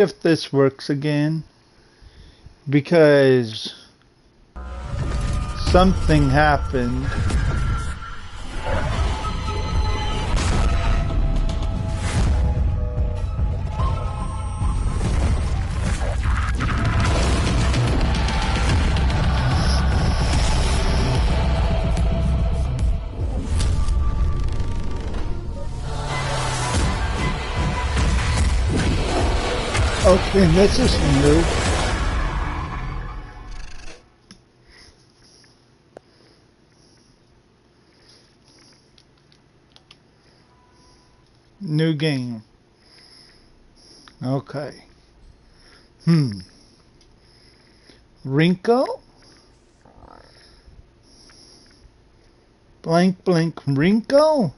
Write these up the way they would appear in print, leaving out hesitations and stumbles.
if this works again, because something happened. Okay, this is new. New game. Okay. Wrinkle? Blank blank wrinkle?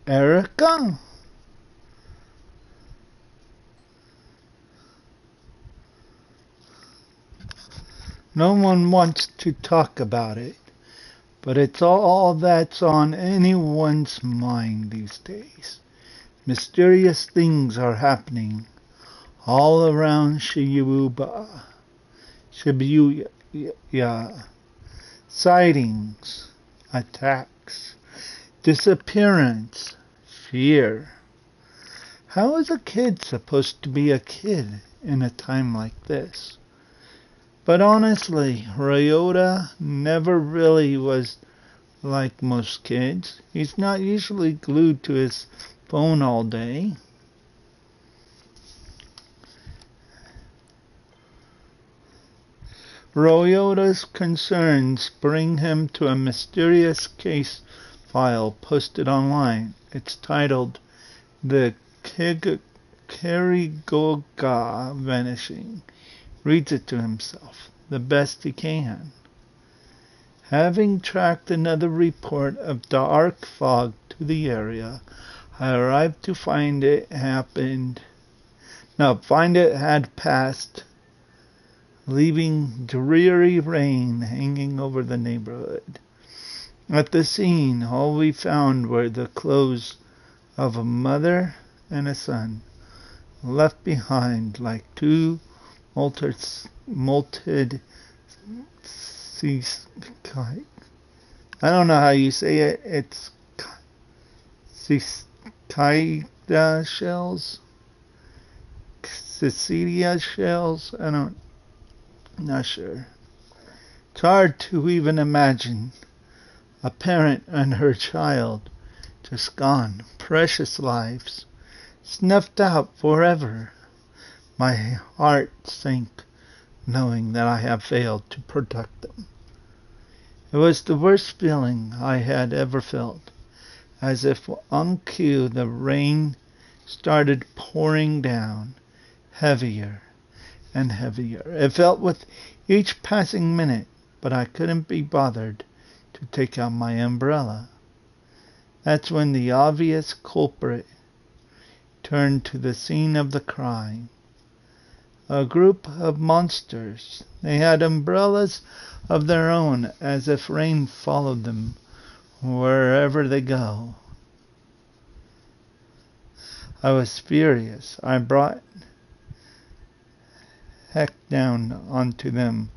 Erica? No one wants to talk about it, but it's all that's on anyone's mind these days. Mysterious things are happening all around Shibuya. Sightings, attacks, disappearance, fear. How is a kid supposed to be a kid in a time like this? But honestly, Ryota never really was like most kids. He's not usually glued to his phone all day. Ryota's concerns bring him to a mysterious case file posted online. It's titled The Karigoga Vanishing. Reads it to himself the best he can. Having tracked another report of dark fog to the area, I arrived to find it had passed, leaving dreary rain hanging over the neighborhood. At the scene, all we found were the clothes of a mother and a son, left behind like two molted I don't know how you say it. It's cicada shells, cicada shells. I'm not sure. It's hard to even imagine a parent and her child just gone, precious lives snuffed out forever. My heart sank knowing that I had failed to protect them. It was the worst feeling I had ever felt, as if on cue the rain started pouring down, heavier and heavier. It felt with each passing minute, but I couldn't be bothered to take out my umbrella. That's when the obvious culprit turned to the scene of the crime. A group of monsters. They had umbrellas of their own, as if rain followed them wherever they go. I was furious. I brought heck down onto them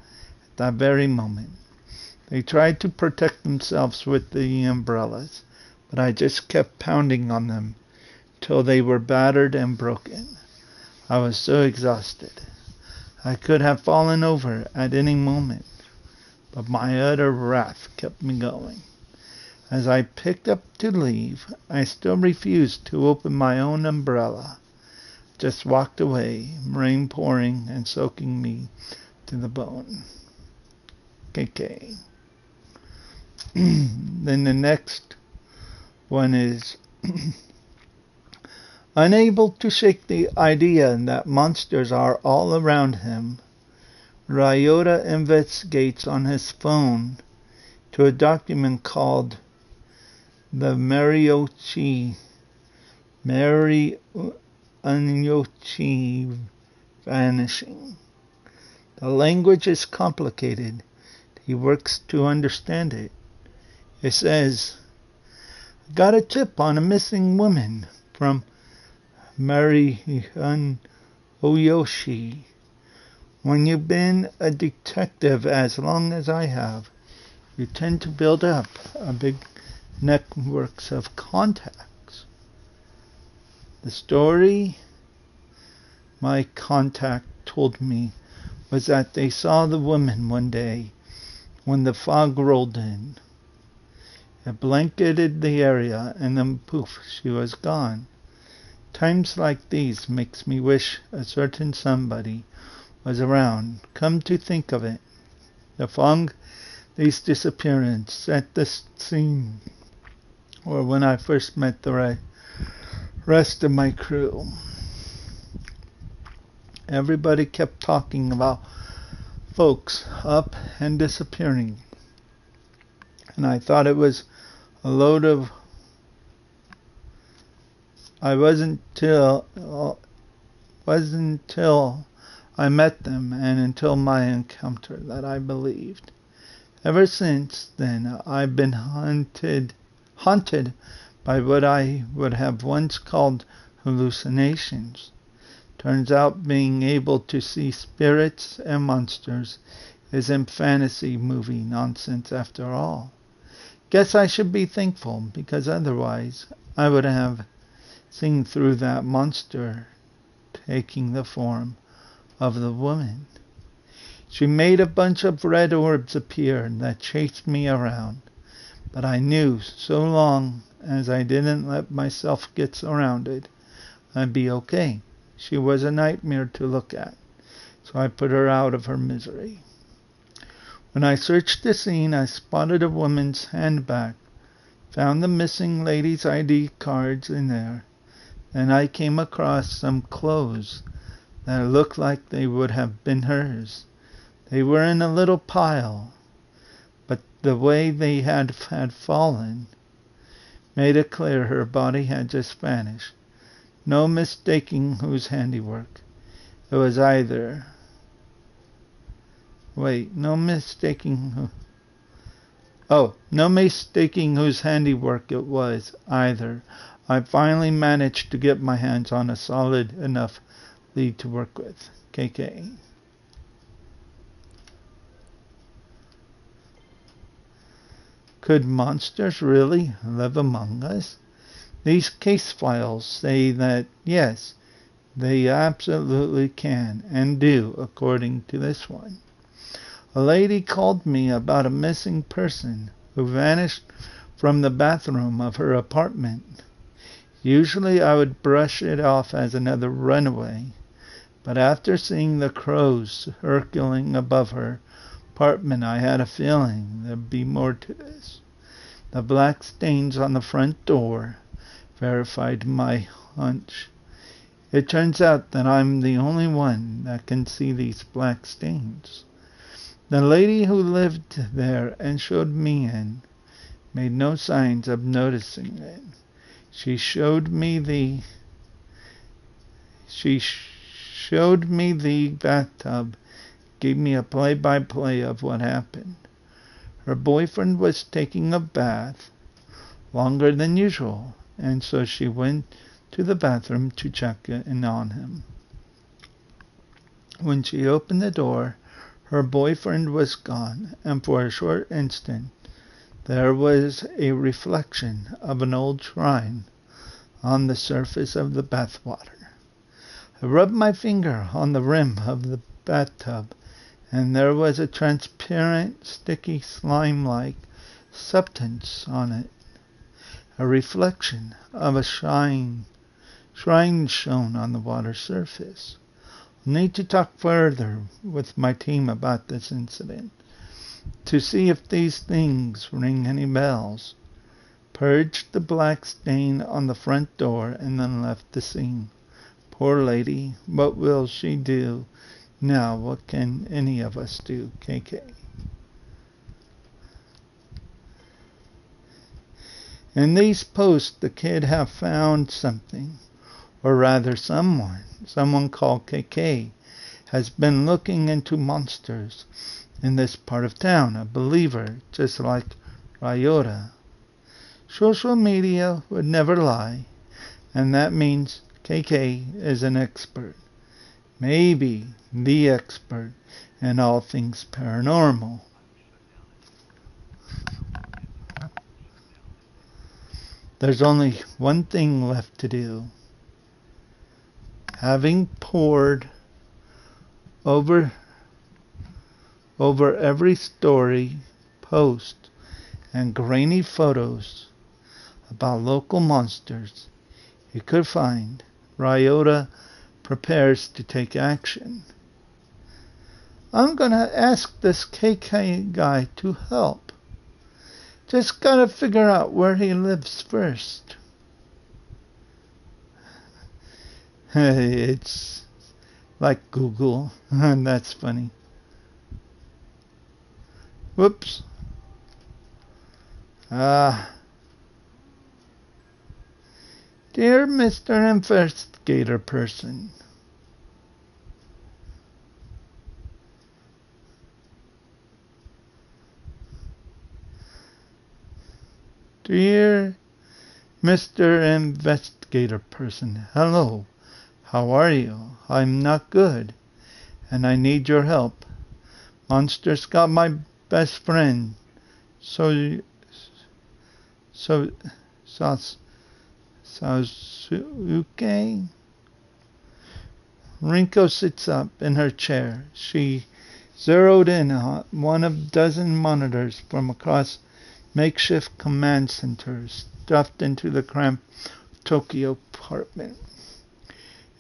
at that very moment. They tried to protect themselves with the umbrellas, but I just kept pounding on them till they were battered and broken. I was so exhausted. I could have fallen over at any moment, but my utter wrath kept me going. As I picked up to leave, I still refused to open my own umbrella. Just walked away, rain pouring and soaking me to the bone. KK. Then the next one is unable to shake the idea that monsters are all around him. Ryota investigates on his phone to a document called the Mariochi Vanishing. The language is complicated. He works to understand it. It says, got a tip on a missing woman from Marianyochi Oh Yoshi, when you've been a detective as long as I have, you tend to build up a big networks of contacts. The story my contact told me was that they saw the woman one day when the fog rolled in. It blanketed the area and then poof, she was gone. Times like these makes me wish a certain somebody was around. Come to think of it, the fog, these disappearances set the scene, or when I first met the rest of my crew. Everybody kept talking about folks up and disappearing, and I thought it was a load of... It wasn't till I met them and until my encounter that I believed. Ever since then, I've been haunted by what I would have once called hallucinations. Turns out being able to see spirits and monsters isn't fantasy movie nonsense after all. Guess I should be thankful, because otherwise I would have seen through that monster taking the form of the woman. She made a bunch of red orbs appear that chased me around, but I knew so long as I didn't let myself get surrounded, I'd be okay. She was a nightmare to look at, so I put her out of her misery. When I searched the scene, I spotted a woman's handbag, found the missing lady's ID cards in there. Then I came across some clothes that looked like they would have been hers. They were in a little pile, but the way they had fallen made it clear her body had just vanished. No mistaking whose handiwork. It was either... no mistaking whose handiwork it was either. I finally managed to get my hands on a solid enough lead to work with. KK. Could monsters really live among us? These case files say that, yes, they absolutely can and do, according to this one. A lady called me about a missing person who vanished from the bathroom of her apartment. Usually I would brush it off as another runaway, but after seeing the crows circling above her apartment, I had a feeling there'd be more to this. The black stains on the front door verified my hunch. It turns out that I'm the only one that can see these black stains. The lady who lived there and showed me in made no signs of noticing it. She showed me the bathtub, gave me a play-by-play of what happened. Her boyfriend was taking a bath longer than usual, and so she went to the bathroom to check in on him. When she opened the door, her boyfriend was gone, and for a short instant there was a reflection of an old shrine on the surface of the bathwater. I rubbed my finger on the rim of the bathtub, and there was a transparent, sticky, slime-like substance on it. A reflection of a shrine shone on the water surface. I'll need to talk further with my team about this incident to see if these things ring any bells. Purged the black stain on the front door and then left the scene. Poor lady, what will she do now? What can any of us do? KK. In these posts, the kid have found something, or rather someone called KK, has been looking into monsters in this part of town, a believer, just like Ryota. Social media would never lie, and that means KK is an expert. Maybe the expert in all things paranormal. There's only one thing left to do. Having pored over every story, post, and grainy photos about local monsters you could find, Ryota prepares to take action. I'm gonna ask this KK guy to help. Just gotta figure out where he lives first. It's like Google, and that's funny. Whoops. Dear Mr. Investigator Person, Dear Mr. Investigator Person, hello. How are you? I'm not good, and I need your help. Monsters got my best friend, Sasuke. Rinko sits up in her chair. She zeroed in on one of a dozen monitors from across makeshift command centers stuffed into the cramped Tokyo apartment.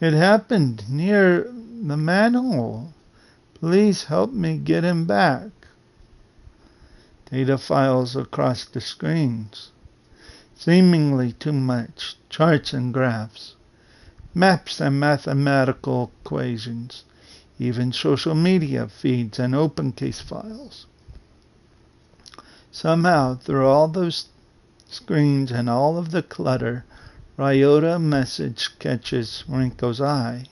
It happened near the manhole. Please help me get him back. Data files across the screens. Seemingly too much. Charts and graphs. Maps and mathematical equations. Even social media feeds and open case files. Somehow, through all those screens and all of the clutter, Ryota message catches Rinko's eye.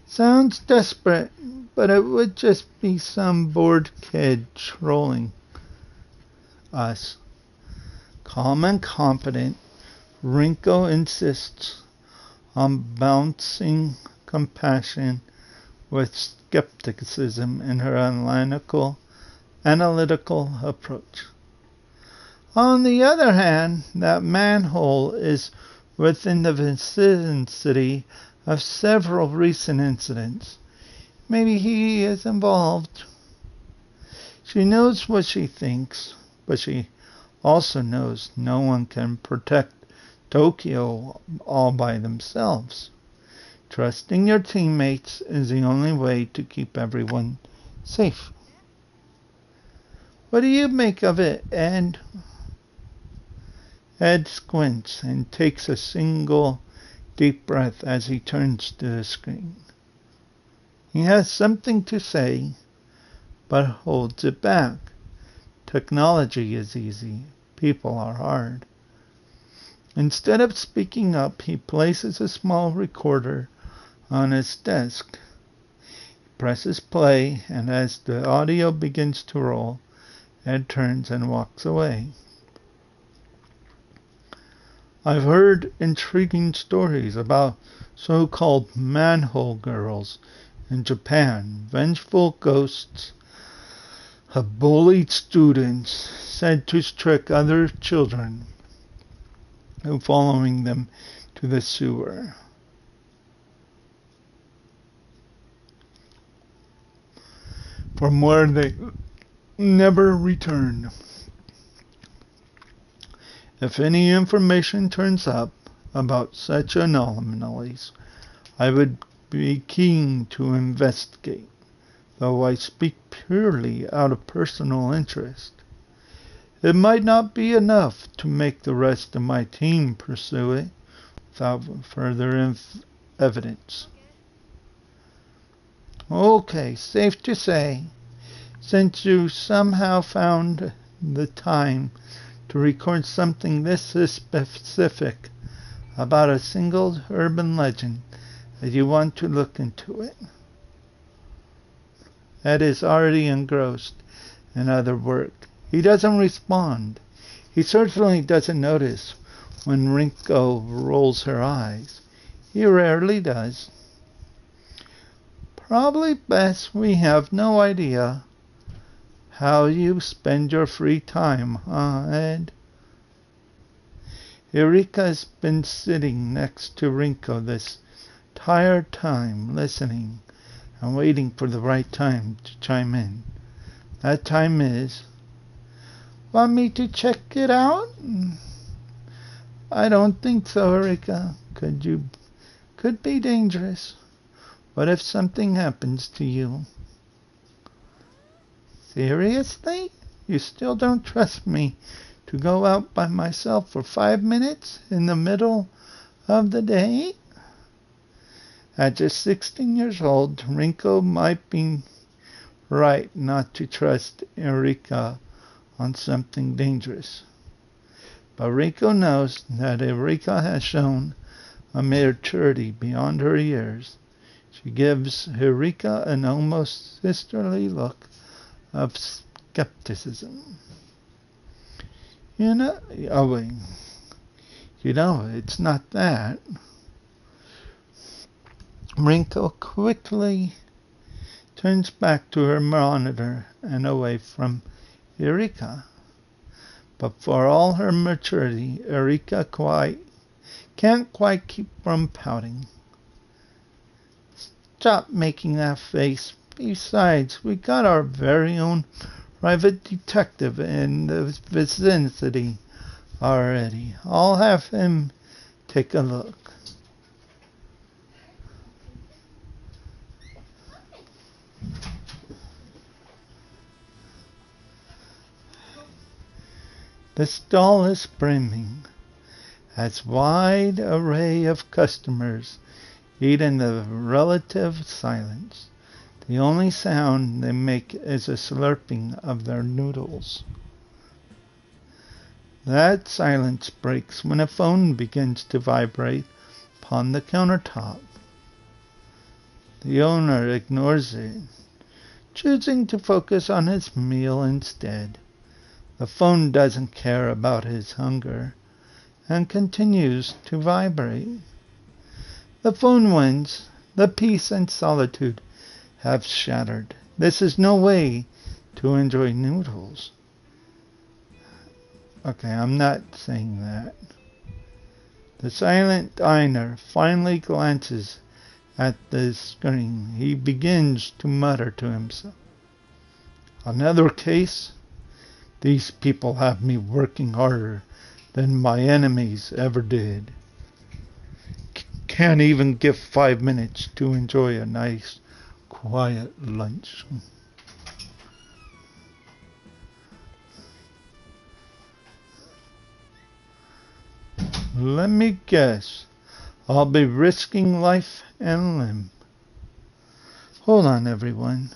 Sounds desperate, but it would just be some bored kid trolling us. Calm and confident, Rinko insists on balancing compassion with skepticism in her analytical approach. On the other hand, that manhole is within the vicinity of several recent incidents. Maybe he is involved. She knows what she thinks, but she also knows no one can protect Tokyo all by themselves. Trusting your teammates is the only way to keep everyone safe. What do you make of it, Ed? Ed squints and takes a single deep breath as he turns to the screen. He has something to say, but holds it back. Technology is easy. People are hard. Instead of speaking up, he places a small recorder on his desk. He presses play, and as the audio begins to roll, Ed turns and walks away. I've heard intriguing stories about so-called manhole girls in Japan, vengeful ghosts of bullied students said to trick other children who following them to the sewer. From where they never return. If any information turns up about such anomalies, I would be keen to investigate, though I speak purely out of personal interest. It might not be enough to make the rest of my team pursue it without further evidence. Okay, safe to say, since you somehow found the time to record something this specific about a single urban legend, that you want to look into it. Ed is already engrossed in other work. He doesn't respond. He certainly doesn't notice when Rinko rolls her eyes. He rarely does. Probably best we have no idea how you spend your free time, huh, Ed? Eureka's been sitting next to Rinko this entire time, listening and waiting for the right time to chime in. That time is, want me to check it out? I don't think so, Eureka. Could be dangerous. What if something happens to you? Seriously? You still don't trust me to go out by myself for 5 minutes in the middle of the day? At just 16 years old, Rinko might be right not to trust Eureka on something dangerous. But Rinko knows that Eureka has shown a maturity beyond her years. She gives Eureka an almost sisterly look of skepticism. It's not that. Rinko quickly turns back to her monitor and away from Eureka. But for all her maturity, Eureka can't quite keep from pouting. Stop making that face. Besides, we got our very own private detective in the vicinity already. I'll have him take a look. The stall is brimming as wide array of customers eat in the relative silence. The only sound they make is a slurping of their noodles. That silence breaks when a phone begins to vibrate upon the countertop. The owner ignores it, choosing to focus on his meal instead. The phone doesn't care about his hunger and continues to vibrate. The phone wins. The peace and solitude have shattered. This is no way to enjoy noodles. Okay, I'm not saying that. The silent diner finally glances at the screen. He begins to mutter to himself. Another case? These people have me working harder than my enemies ever did. Can't even give 5 minutes to enjoy a nice, quiet lunch. Let me guess. I'll be risking life and limb. Hold on, everyone.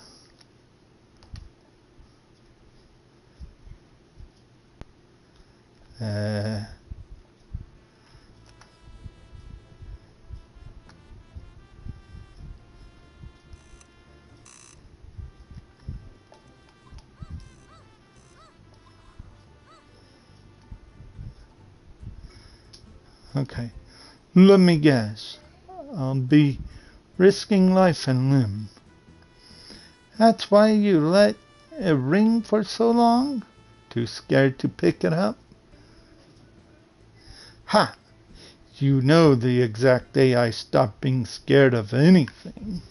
Okay, let me guess. I'll be risking life and limb. That's why you let it ring for so long? Too scared to pick it up? Ha! You know the exact day I stopped being scared of anything.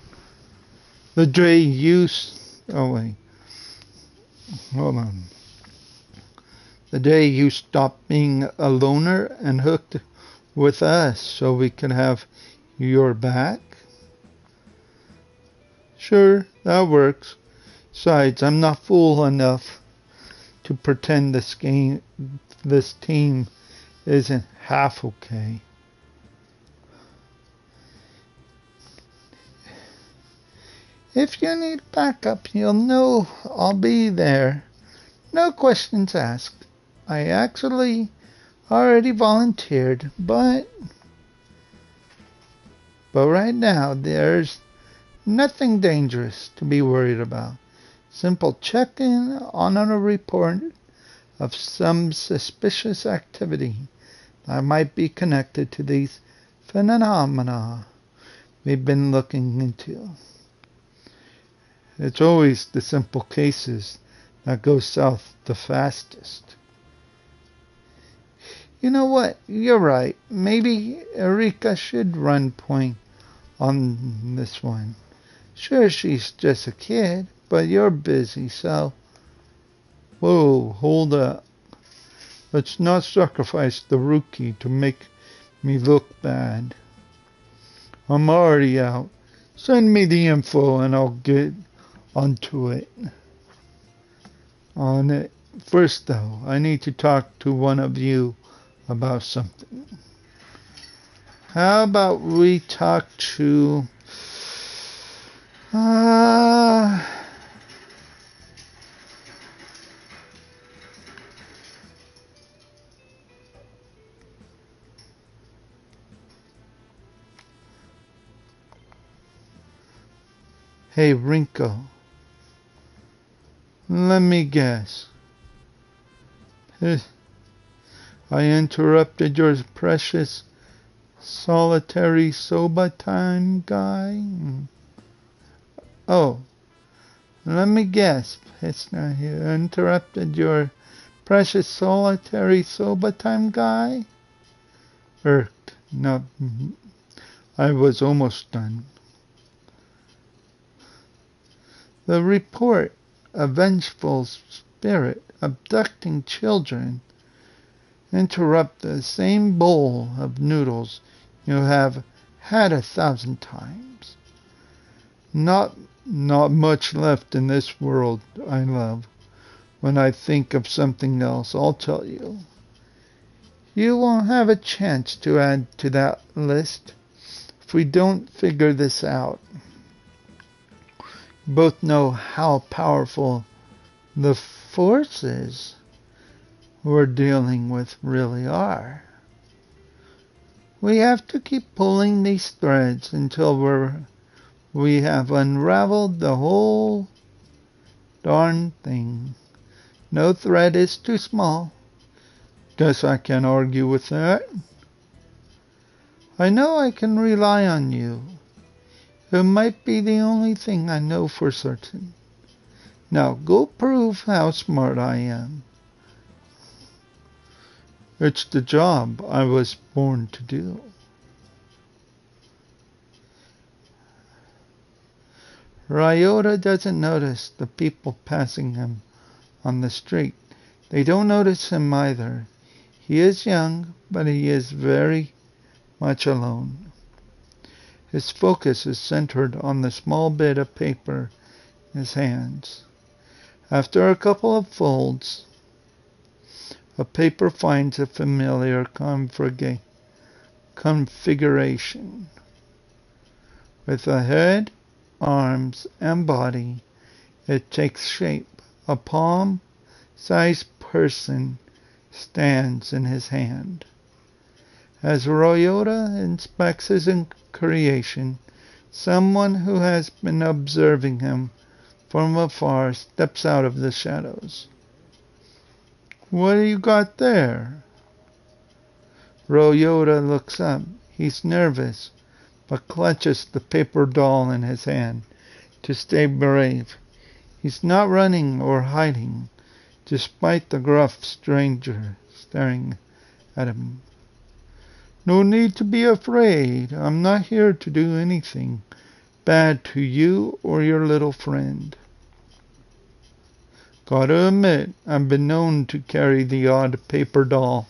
The day you... Oh, wait. Hold on. The day you stopped being a loner and hooked with us so we could have your back? Sure, that works. Besides, I'm not fool enough to pretend this team isn't half okay. If you need backup, you'll know I'll be there. No questions asked. I actually already volunteered, but right now there's nothing dangerous to be worried about. Simple check-in on a report of some suspicious activity that might be connected to these phenomena we've been looking into. It's always the simple cases that go south the fastest. You know what? You're right. Maybe Erika should run point on this one. Sure, she's just a kid, but you're busy, so... Whoa, hold up. Let's not sacrifice the rookie to make me look bad. I'm already out. Send me the info and I'll get onto it. On it. First, though, I need to talk to one of you about something. How about we talk to... Hey, Rinko. Let me guess. I interrupted your precious solitary soba time guy? Oh, let me guess. It's not here. Interrupted your precious solitary soba time guy? No, I was almost done. The report, a vengeful spirit abducting children, interrupt the same bowl of noodles you have had 1,000 times. Not much left in this world I love. When I think of something else, I'll tell you. You won't have a chance to add to that list if we don't figure this out. Both know how powerful the forces we're dealing with really are. We have to keep pulling these threads until we have unraveled the whole darn thing. No thread is too small. Guess I can't argue with that. I know I can rely on you. It might be the only thing I know for certain. Now go prove how smart I am. It's the job I was born to do. Ryota doesn't notice the people passing him on the street. They don't notice him either. He is young, but he is very much alone. His focus is centered on the small bit of paper in his hands. After a couple of folds, the paper finds a familiar configuration. With a head, arms, and body, it takes shape. A palm-sized person stands in his hand. As Ryota inspects his creation, someone who has been observing him from afar steps out of the shadows. What do you got there? Ryota looks up. He's nervous, but clutches the paper doll in his hand to stay brave. He's not running or hiding, despite the gruff stranger staring at him. No need to be afraid. I'm not here to do anything bad to you or your little friend. Gotta admit, I've been known to carry the odd paper doll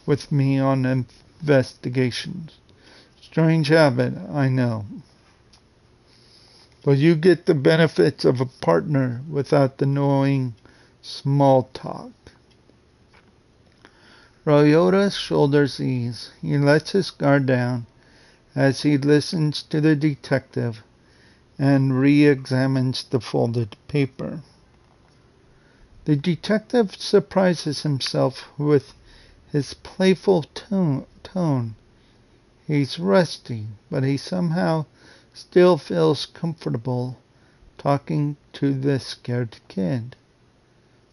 with me on investigations. Strange habit, I know. But you get the benefits of a partner without the annoying small talk. Ryota's shoulders ease. He lets his guard down as he listens to the detective and re-examines the folded paper. The detective surprises himself with his playful tone. He's rusty, but he somehow still feels comfortable talking to this scared kid.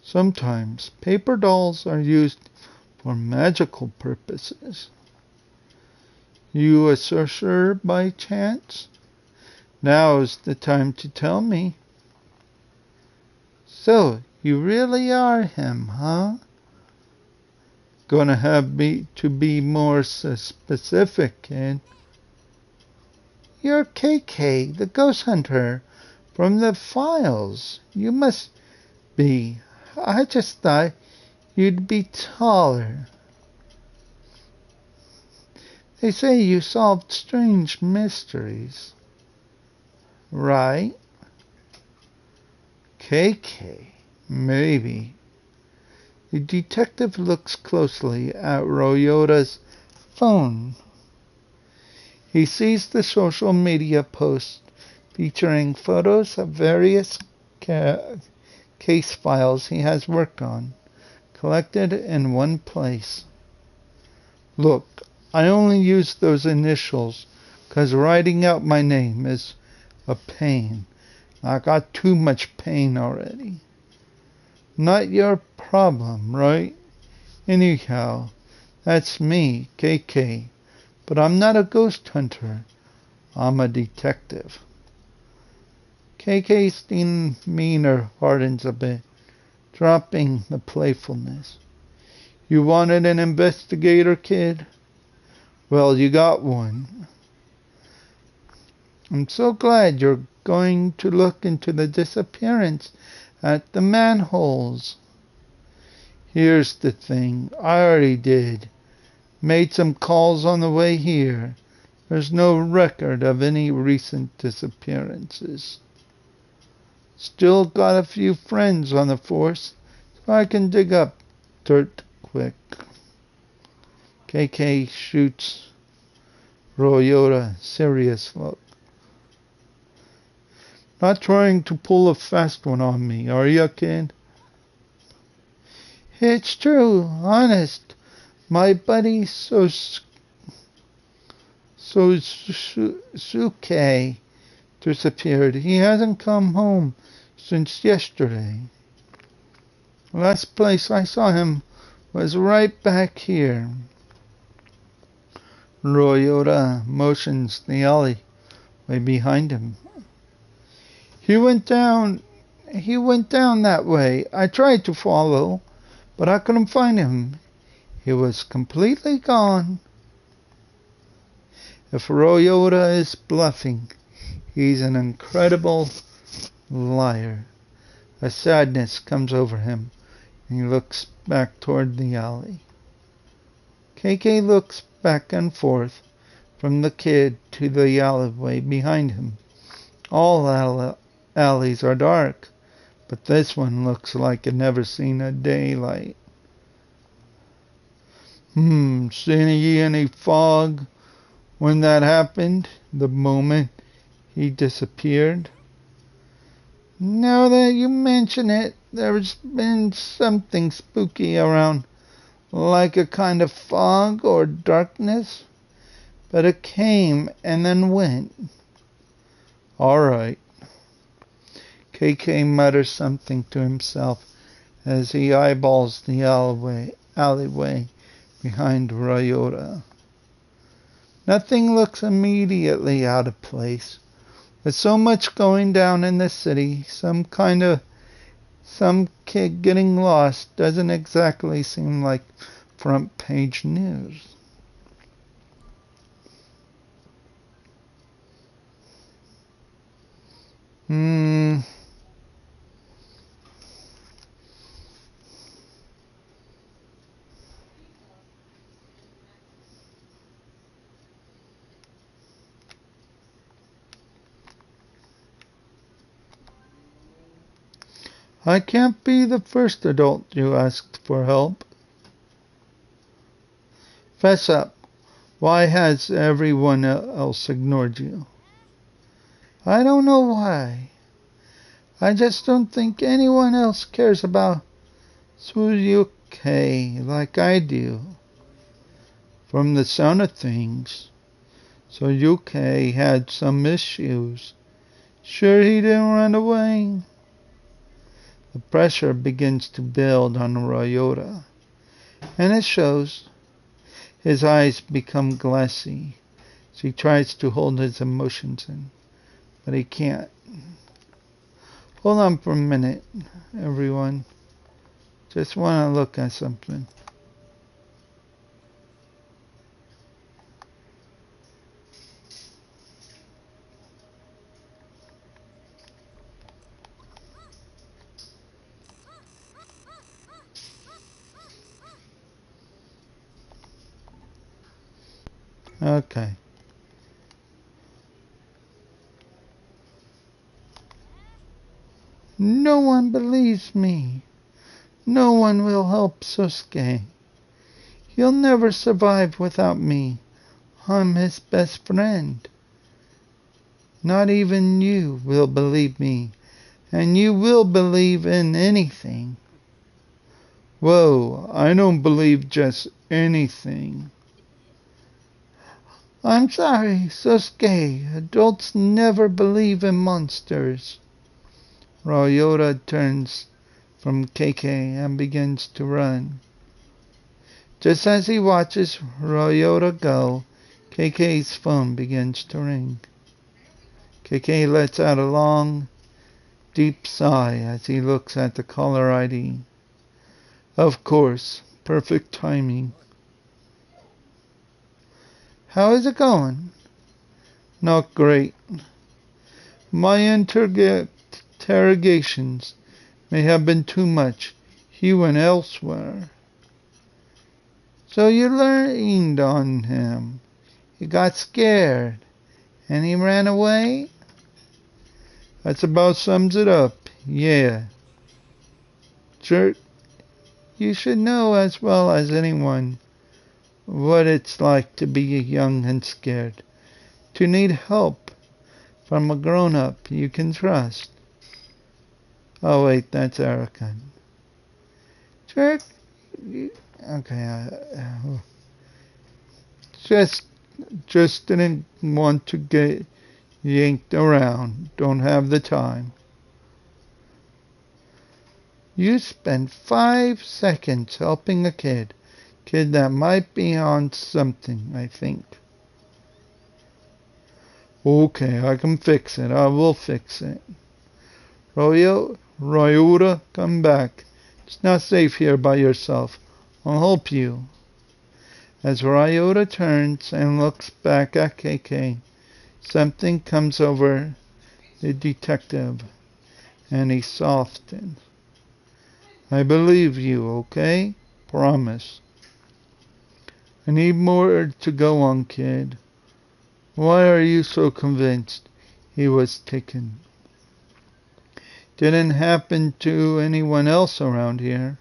Sometimes paper dolls are used for magical purposes. You a sorcerer by chance? Now's the time to tell me. So, you really are him, huh? Gonna have me to be more specific, kid. You're KK, the ghost hunter from the files. You must be. I just thought you'd be taller. They say you solved strange mysteries. Right? KK. Maybe. The detective looks closely at Ryota's phone. He sees the social media post featuring photos of various case files he has worked on, collected in one place. Look, I only use those initials because writing out my name is a pain. I got too much pain already. Not your problem, right? Anyhow, that's me, KK. But I'm not a ghost hunter. I'm a detective. KK's demeanor hardens a bit, dropping the playfulness. You wanted an investigator, kid? Well, you got one. I'm so glad you're going to look into the disappearance at the manholes. Here's the thing. I already did. Made some calls on the way here. There's no record of any recent disappearances. Still got a few friends on the force, so I can dig up dirt quick. KK shoots Ryota a serious look. Not trying to pull a fast one on me, are you, kid? It's true, honest. My buddy Sosuke disappeared. He hasn't come home since yesterday. Last place I saw him was right back here. Ryota motions the alleyway behind him. He went down that way. I tried to follow, but I couldn't find him. He was completely gone. If Ryota is bluffing, he's an incredible liar. A sadness comes over him, and he looks back toward the alley. KK looks back and forth from the kid to the alleyway behind him. All alleys are dark, but this one looks like it never seen a daylight. See any fog when that happened? The moment he disappeared? Now that you mention it, there's been something spooky around, like a kind of fog or darkness, but it came and then went. All right. KK mutters something to himself as he eyeballs the alleyway behind Ryota. Nothing looks immediately out of place. With so much going down in the city, some kid getting lost doesn't exactly seem like front page news. I can't be the first adult you asked for help. Fess up. Why has everyone else ignored you? I don't know why. I just don't think anyone else cares about Tsuyuke like I do. From the sound of things, Tsuyuke had some issues. Sure he didn't run away? The pressure begins to build on Ryota, and it shows. His eyes become glassy as he tries to hold his emotions in, but he can't. Hold on for a minute, everyone. Just want to look at something. Okay. No one believes me. No one will help Sosuke. He'll never survive without me. I'm his best friend. Not even you will believe me, and you will believe in anything. Whoa, I don't believe just anything. I'm sorry, Sosuke. Adults never believe in monsters. Ryota turns from KK and begins to run. Just as he watches Ryota go, KK's phone begins to ring. KK lets out a long, deep sigh as he looks at the caller ID. Of course, perfect timing. How is it going? Not great. My interrogations may have been too much. He went elsewhere. So you leaned on him. He got scared. And he ran away? That's about sums it up. Yeah. Jerk, you should know as well as anyone what it's like to be young and scared. To need help from a grown-up you can trust. Oh wait, that's Erica. Jerk, okay, just didn't want to get yanked around. Don't have the time. You spent 5 seconds helping a kid that might be on something, I think. Okay, I can fix it. I will fix it. Ryota, come back. It's not safe here by yourself. I'll help you. As Ryota turns and looks back at KK, something comes over the detective, and he softens. I believe you, okay? Promise. I need more to go on, kid. Why are you so convinced he was taken? Didn't happen to anyone else around here.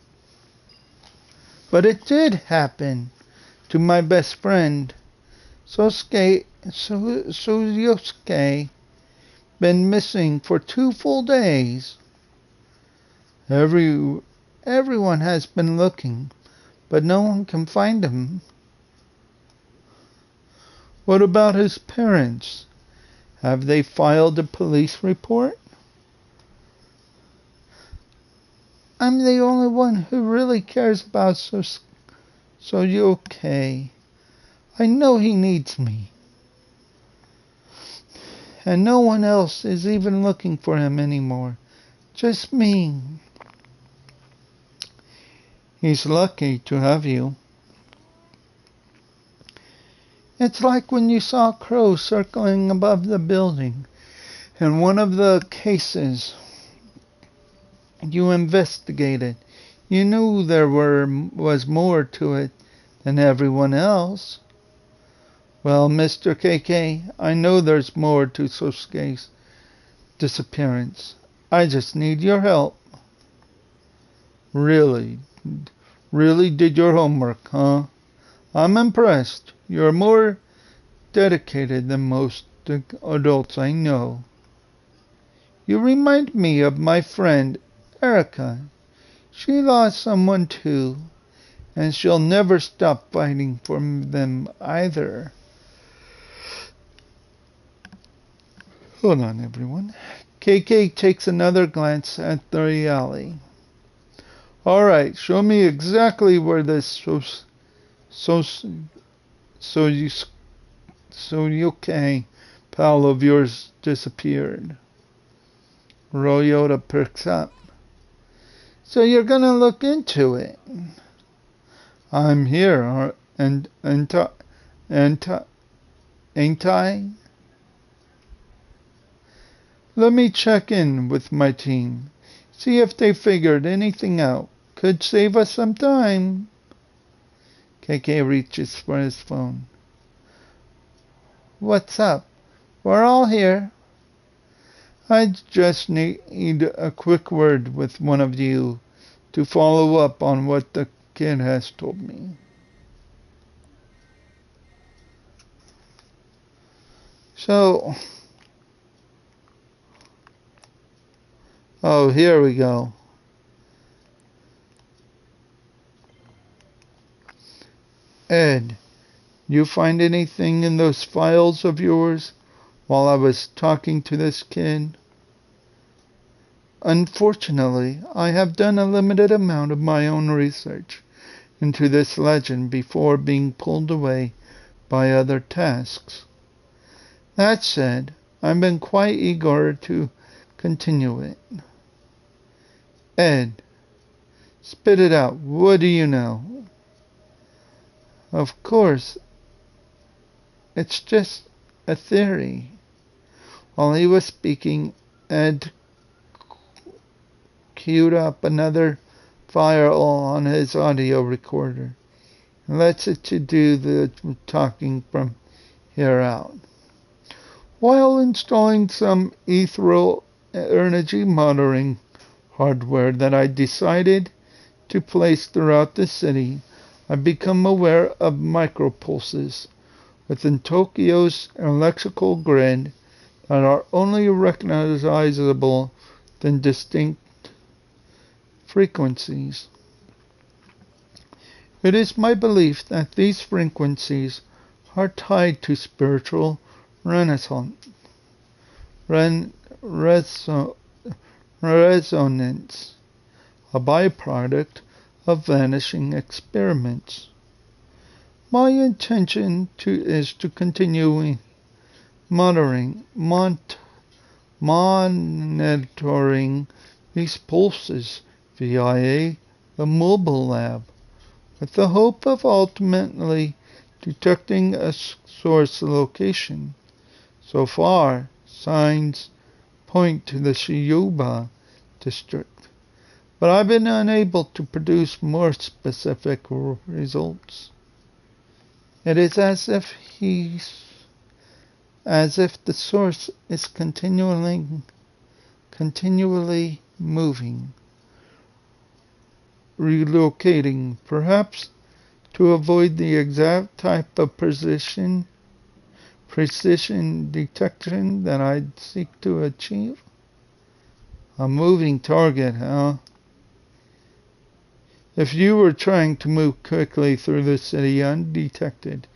But it did happen to my best friend. Sosuke been missing for 2 full days. Everyone has been looking, but no one can find him. What about his parents? Have they filed a police report? I'm the only one who really cares about Sosuke. I know he needs me. And no one else is even looking for him anymore. Just me. He's lucky to have you. It's like when you saw crows circling above the building in one of the cases you investigated. You knew there was more to it than everyone else. Well, Mr. KK, I know there's more to Sosuke's disappearance. I just need your help. Really did your homework, huh? I'm impressed. You're more dedicated than most adults I know. You remind me of my friend Erica. She lost someone too, and she'll never stop fighting for them either. Hold on, everyone. KK takes another glance at the alley. Alright, show me exactly where this Sosuke pal of yours disappeared. Ryota perks up. So you're gonna look into it? I'm here, ain't I? Let me check in with my team. See if they figured anything out. Could save us some time. KK reaches for his phone. What's up? We're all here. I just need a quick word with one of you to follow up on what the kid has told me. So, oh, here we go. Ed, you find anything in those files of yours while I was talking to this kid? Unfortunately, I have done a limited amount of my own research into this legend before being pulled away by other tasks. That said, I've been quite eager to continue it. Ed, spit it out. What do you know? Of course, it's just a theory. While he was speaking, Ed queued up another file on his audio recorder and lets it to do the talking from here out. While installing some ethereal energy monitoring hardware that I decided to place throughout the city, I become aware of micropulses within Tokyo's electrical grid that are only recognizable in distinct frequencies. It is my belief that these frequencies are tied to spiritual resonance, a byproduct of vanishing experiments. My intention is to continue monitoring these pulses via the mobile lab, with the hope of ultimately detecting a source location. So far, signs point to the Shibuya district, but I've been unable to produce more specific results. It is as if the source is continually moving, relocating, perhaps to avoid the exact type of precision detection that I seek to achieve. A moving target, huh? If you were trying to move quickly through the city undetected,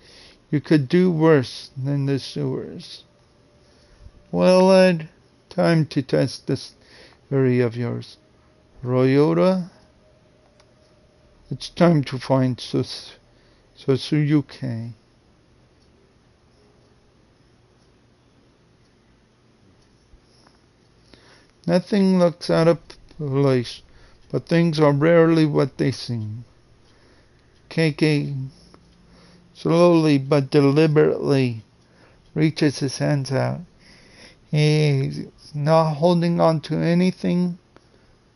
you could do worse than the sewers. Well, Ed, time to test this theory of yours. Ryota, it's time to find Sosuyuki. Nothing looks out of place, but things are rarely what they seem. KK slowly but deliberately reaches his hands out. He's not holding on to anything,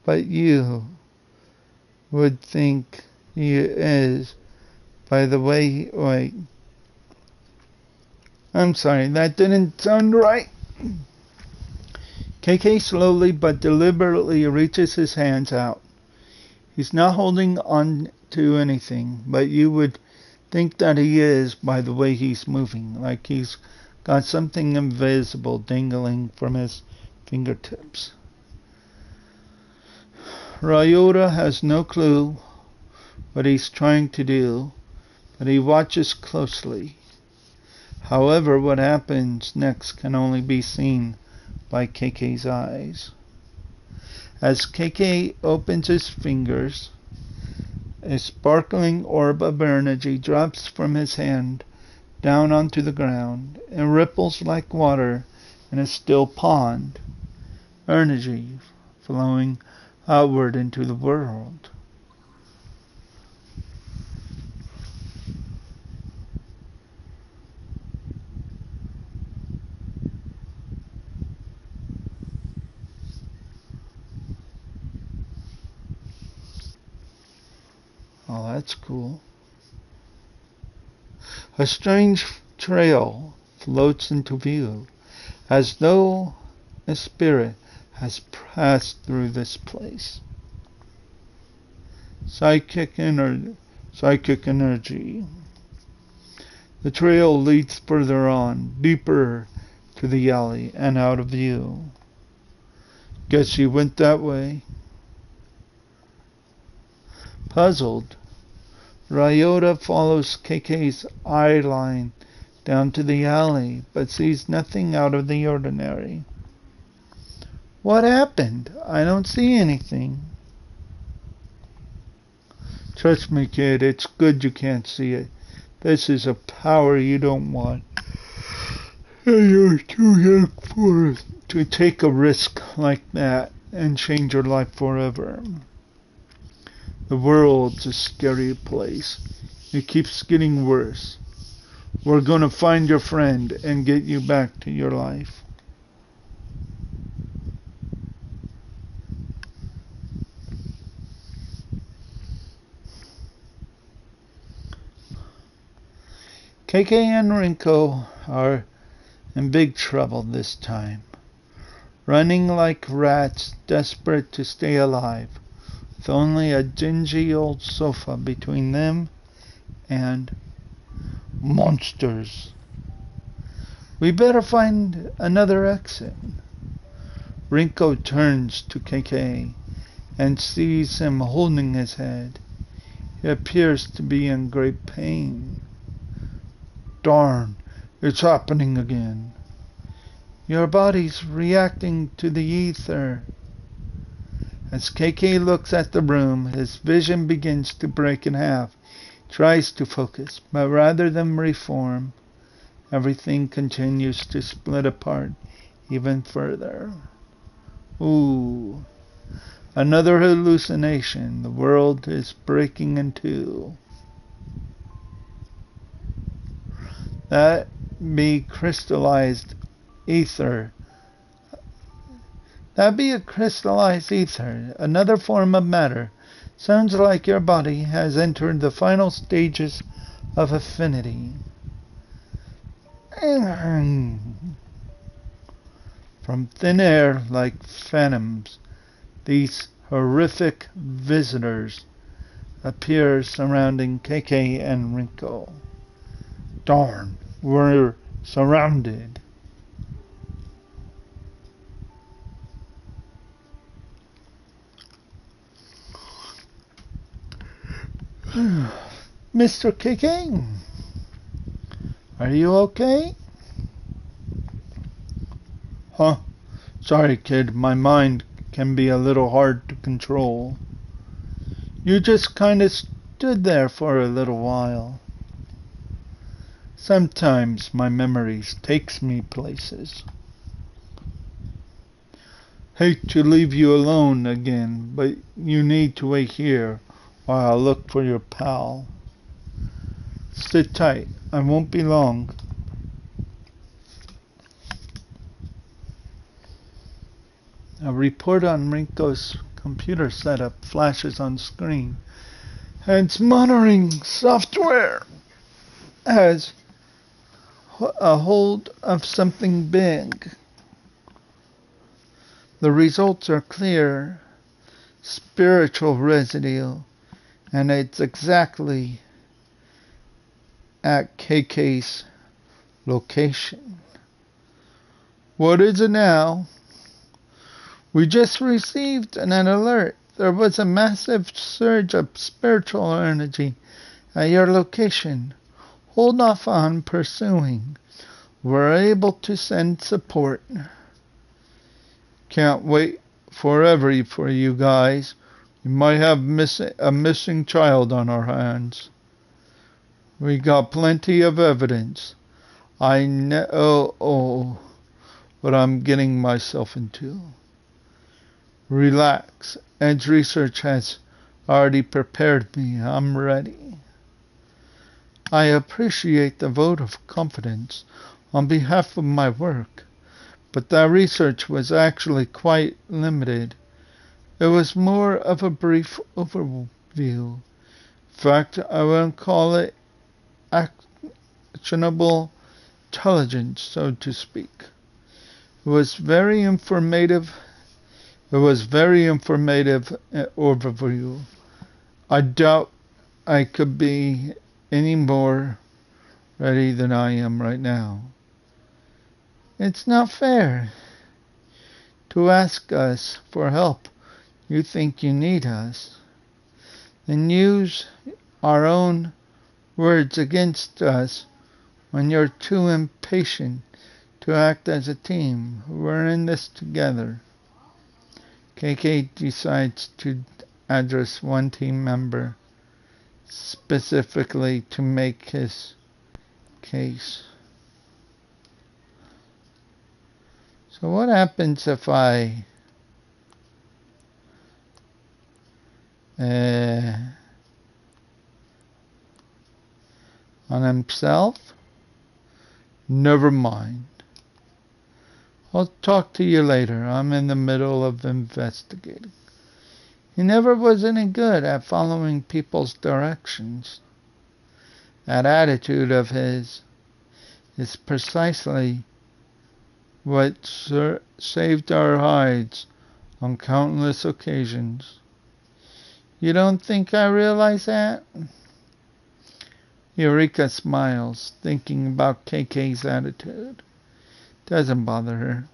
but you would think he is by the way. Wait. I'm sorry, that didn't sound right. KK slowly but deliberately reaches his hands out. He's not holding on to anything, but you would think that he is by the way he's moving, like he's got something invisible dangling from his fingertips. Ryota has no clue what he's trying to do, but he watches closely. However, what happens next can only be seen by KK's eyes. As KK opens his fingers, a sparkling orb of energy drops from his hand down onto the ground and ripples like water in a still pond. energy flowing outward into the world. Oh, that's cool. A strange trail floats into view, as though a spirit has passed through this place. Psychic energy. The trail leads further on, deeper to the alley and out of view. Guess she went that way. Puzzled, Ryota follows KK's eye line down to the alley, but sees nothing out of the ordinary. What happened? I don't see anything. Trust me, kid, it's good you can't see it. This is a power you don't want. And you're too young for it to take a risk like that and change your life forever. The world's a scary place. It keeps getting worse. We're gonna find your friend and get you back to your life. KK and Rinko are in big trouble this time, running like rats, desperate to stay alive, with only a dingy old sofa between them and monsters. We better find another exit. Rinko turns to KK and sees him holding his head. He appears to be in great pain. Darn, it's happening again. Your body's reacting to the ether. As KK looks at the room, his vision begins to break in half. He tries to focus, but rather than reform, everything continues to split apart even further. Ooh, another hallucination. The world is breaking in two. That be crystallized ether. That be a crystallized ether, another form of matter. Sounds like your body has entered the final stages of affinity. From thin air, like phantoms, these horrific visitors appear surrounding KK and Rinko. Darn, we're surrounded. Mr. KK, are you okay? Huh? Sorry, kid, my mind can be a little hard to control. You just kinda stood there for a little while. Sometimes my memories takes me places. Hate to leave you alone again, but you need to wait here while I look for your pal. Sit tight, I won't be long. A report on Rinko's computer setup flashes on screen. Its monitoring software has a hold of something big. The results are clear. Spiritual residue. And it's exactly at KK's location. What is it now? We just received an alert. There was a massive surge of spiritual energy at your location. Hold off on pursuing. We're able to send support. Can't wait forever for you guys. We might have a missing child on our hands. We got plenty of evidence. I know what I'm getting myself into. Relax. Edge research has already prepared me. I'm ready. I appreciate the vote of confidence on behalf of my work, but that research was actually quite limited. It was more of a brief overview. In fact, I won't call it actionable intelligence, so to speak. It was very informative. It was very informative overview. I doubt I could be any more ready than I am right now. It's not fair to ask us for help. You think you need us, then use our own words against us when you're too impatient to act as a team. We're in this together. KK decides to address one team member specifically to make his case. So what happens if I on himself? Never mind. I'll talk to you later. I'm in the middle of investigating. He never was any good at following people's directions. That attitude of his is precisely what saved our hides on countless occasions. You don't think I realize that? Eureka smiles, thinking about KK's attitude. Doesn't bother her.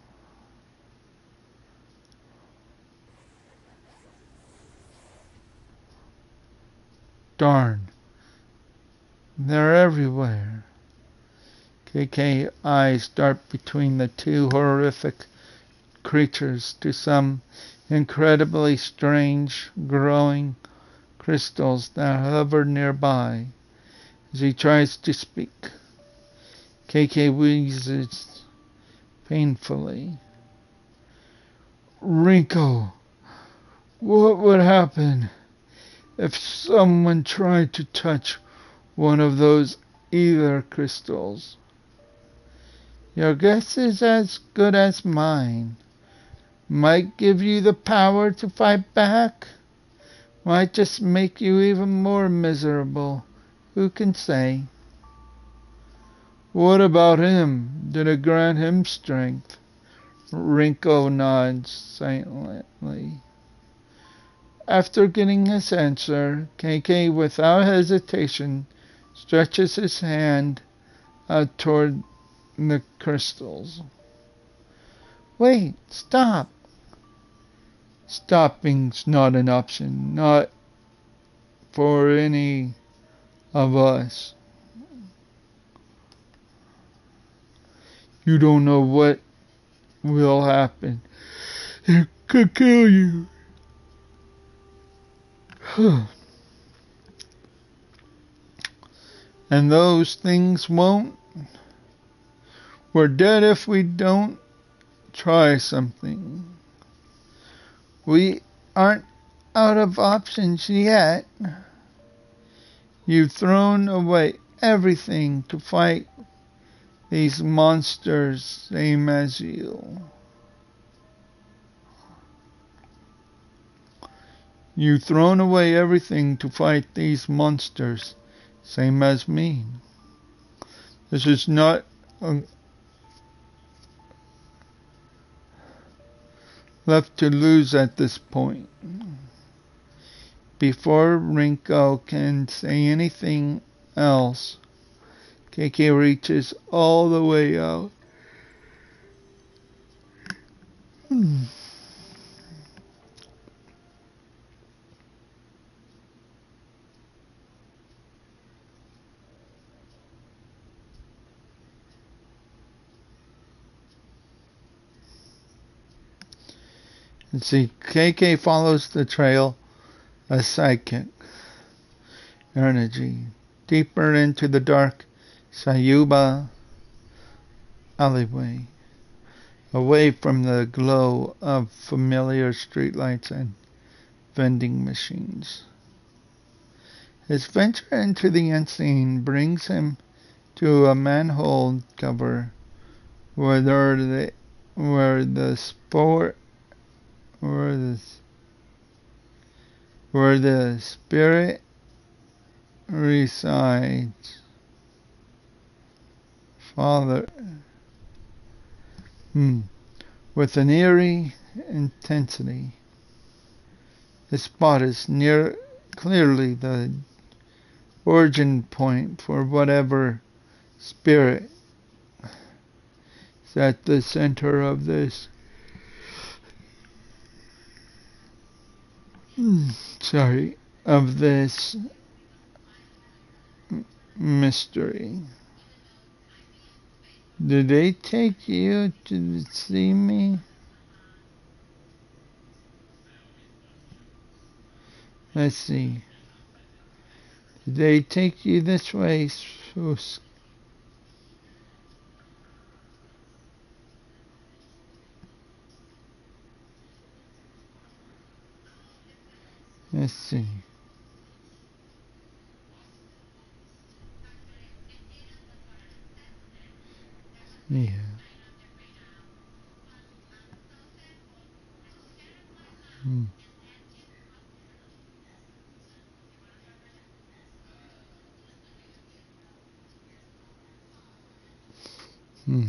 Darn. They're everywhere. KK eyes dart between the two horrific creatures to some incredibly strange, growing crystals that hover nearby. As he tries to speak, KK wheezes painfully. Rinko, what would happen if someone tried to touch one of those ether crystals? Your guess is as good as mine. Might give you the power to fight back. Might just make you even more miserable. Who can say? What about him? Did it grant him strength? Rinko nods silently. After getting his answer, KK, without hesitation, stretches his hand out toward the crystals. Wait, stop. Stopping's not an option, not for any of us. You don't know what will happen. It could kill you. And those things won't. We're dead if we don't try something. We aren't out of options yet. You've thrown away everything to fight these monsters, same as you. You've thrown away everything to fight these monsters, same as me. This is not left to lose at this point. Before Rinko can say anything else, KK reaches all the way out. And see, KK follows the trail of psychic energy deeper into the dark Sayuba alleyway. away from the glow of familiar streetlights and vending machines. His venture into the unseen brings him to a manhole cover where the sport where the spirit resides. Father, with an eerie intensity, the spot is clearly the origin point for whatever spirit is at the center of this of this mystery. Did they take you to see me? Let's see. Did they take you this way, Susk? Let's see. Yeah. Hmm. Hmm.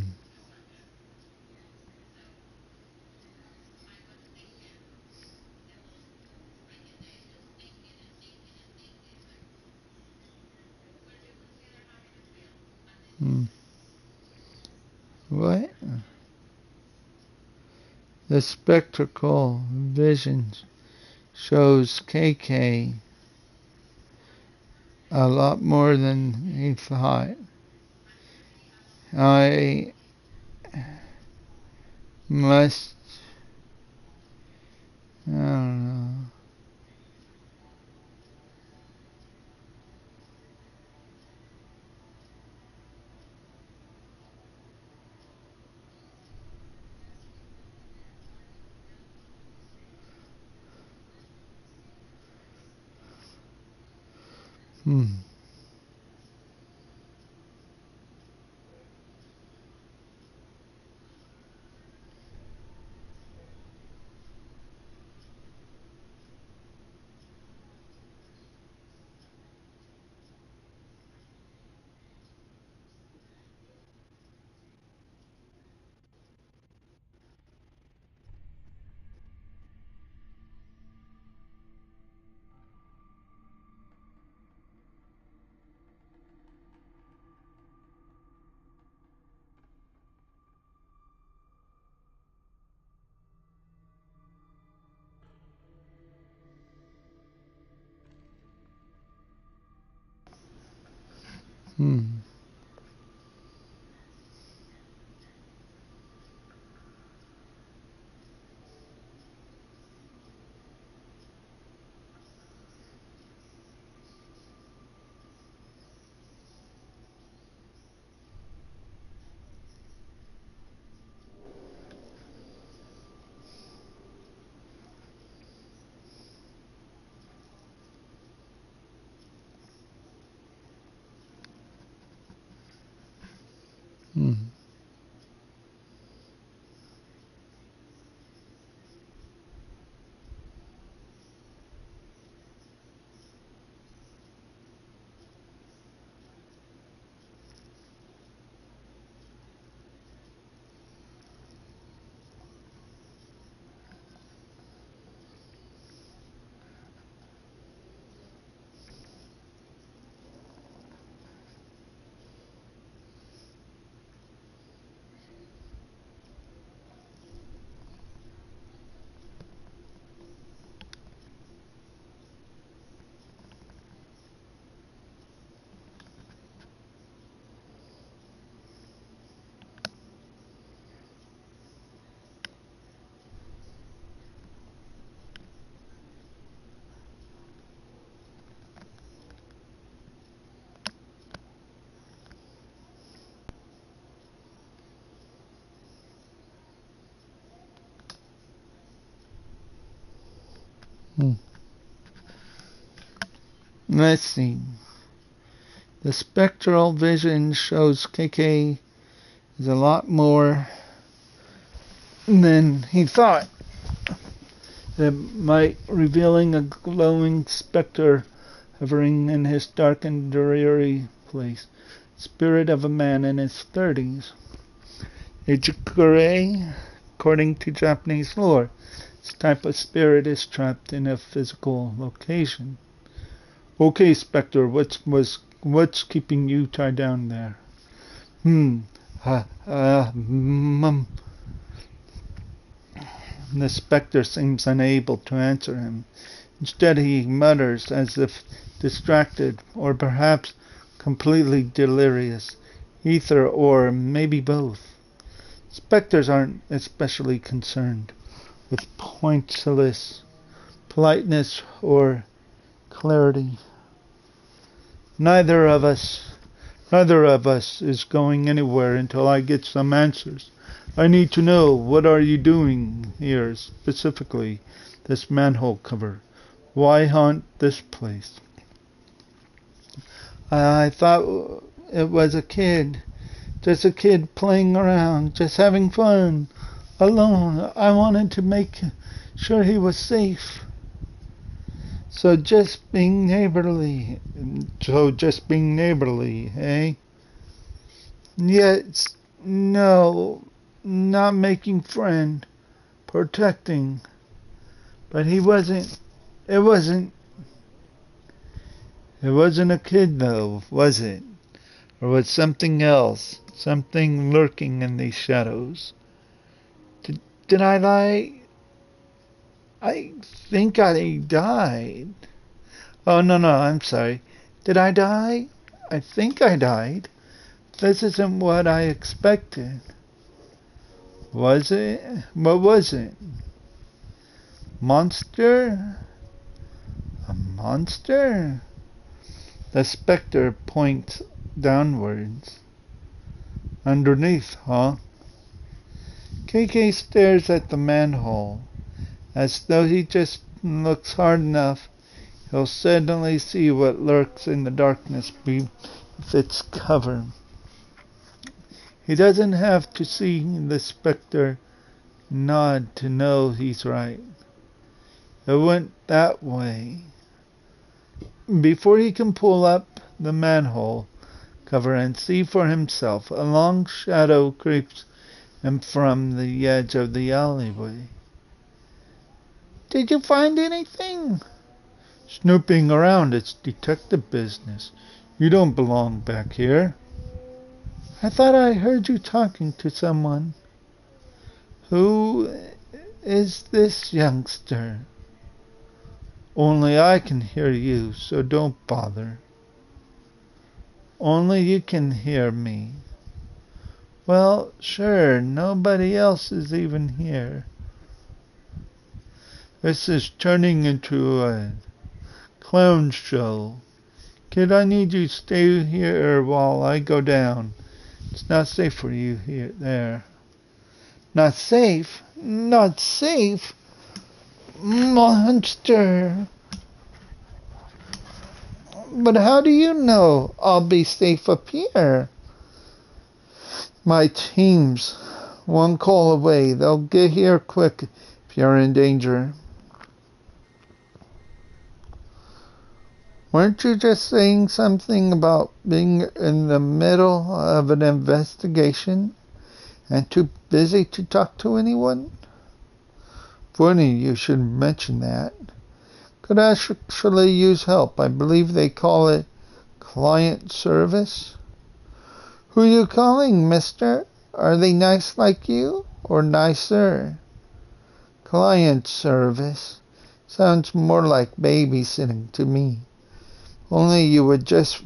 Hmm. What? The spectacle visions shows KK a lot more than he thought. I must, I don't know. Hmm. Hmm. Let's see. The spectral vision shows KK is a lot more than he thought. It might revealing a glowing specter hovering in his dark and dreary place. Spirit of a man in his 30s. Ejikure, according to Japanese lore, this type of spirit is trapped in a physical location. Okay, Spectre, what's keeping you tied down there? The Spectre seems unable to answer him. Instead, he mutters as if distracted, or perhaps completely delirious. Ether, or maybe both. Spectres aren't especially concerned with pointless politeness or clarity. Neither of us is going anywhere until I get some answers. I need to know, what are you doing here, specifically this manhole cover? Why haunt this place? I thought it was a kid. Just a kid playing around, just having fun, alone. I wanted to make sure he was safe. So just being neighborly, eh? Yes, no, not making friend, protecting. But it wasn't a kid though, was it? Or was something else, something lurking in these shadows? Did I lie? I think I died. Oh, no, I'm sorry. Did I die? I think I died. This isn't what I expected. Was it? What was it? Monster? A monster? The Spectre points downwards. Underneath, huh? KK stares at the manhole. As though he just looks hard enough, he'll suddenly see what lurks in the darkness beneath its cover. He doesn't have to see the Spectre nod to know he's right. It went that way. Before he can pull up the manhole cover and see for himself, a long shadow creeps in from the edge of the alleyway. Did you find anything? Snooping around, it's detective business. You don't belong back here. I thought I heard you talking to someone. Who is this youngster? Only I can hear you, so don't bother. Only you can hear me. Well, sure, nobody else is even here. This is turning into a clown show. Kid, I need you to stay here while I go down. It's not safe for you here, there. Not safe? Not safe? Monster. But how do you know I'll be safe up here? My team's one call away. They'll get here quick if you're in danger. Weren't you just saying something about being in the middle of an investigation and too busy to talk to anyone? Funny you should mention that. Could actually use help. I believe they call it client service. Who you calling, mister? Are they nice like you or nicer? Client service. Sounds more like babysitting to me. Only you would just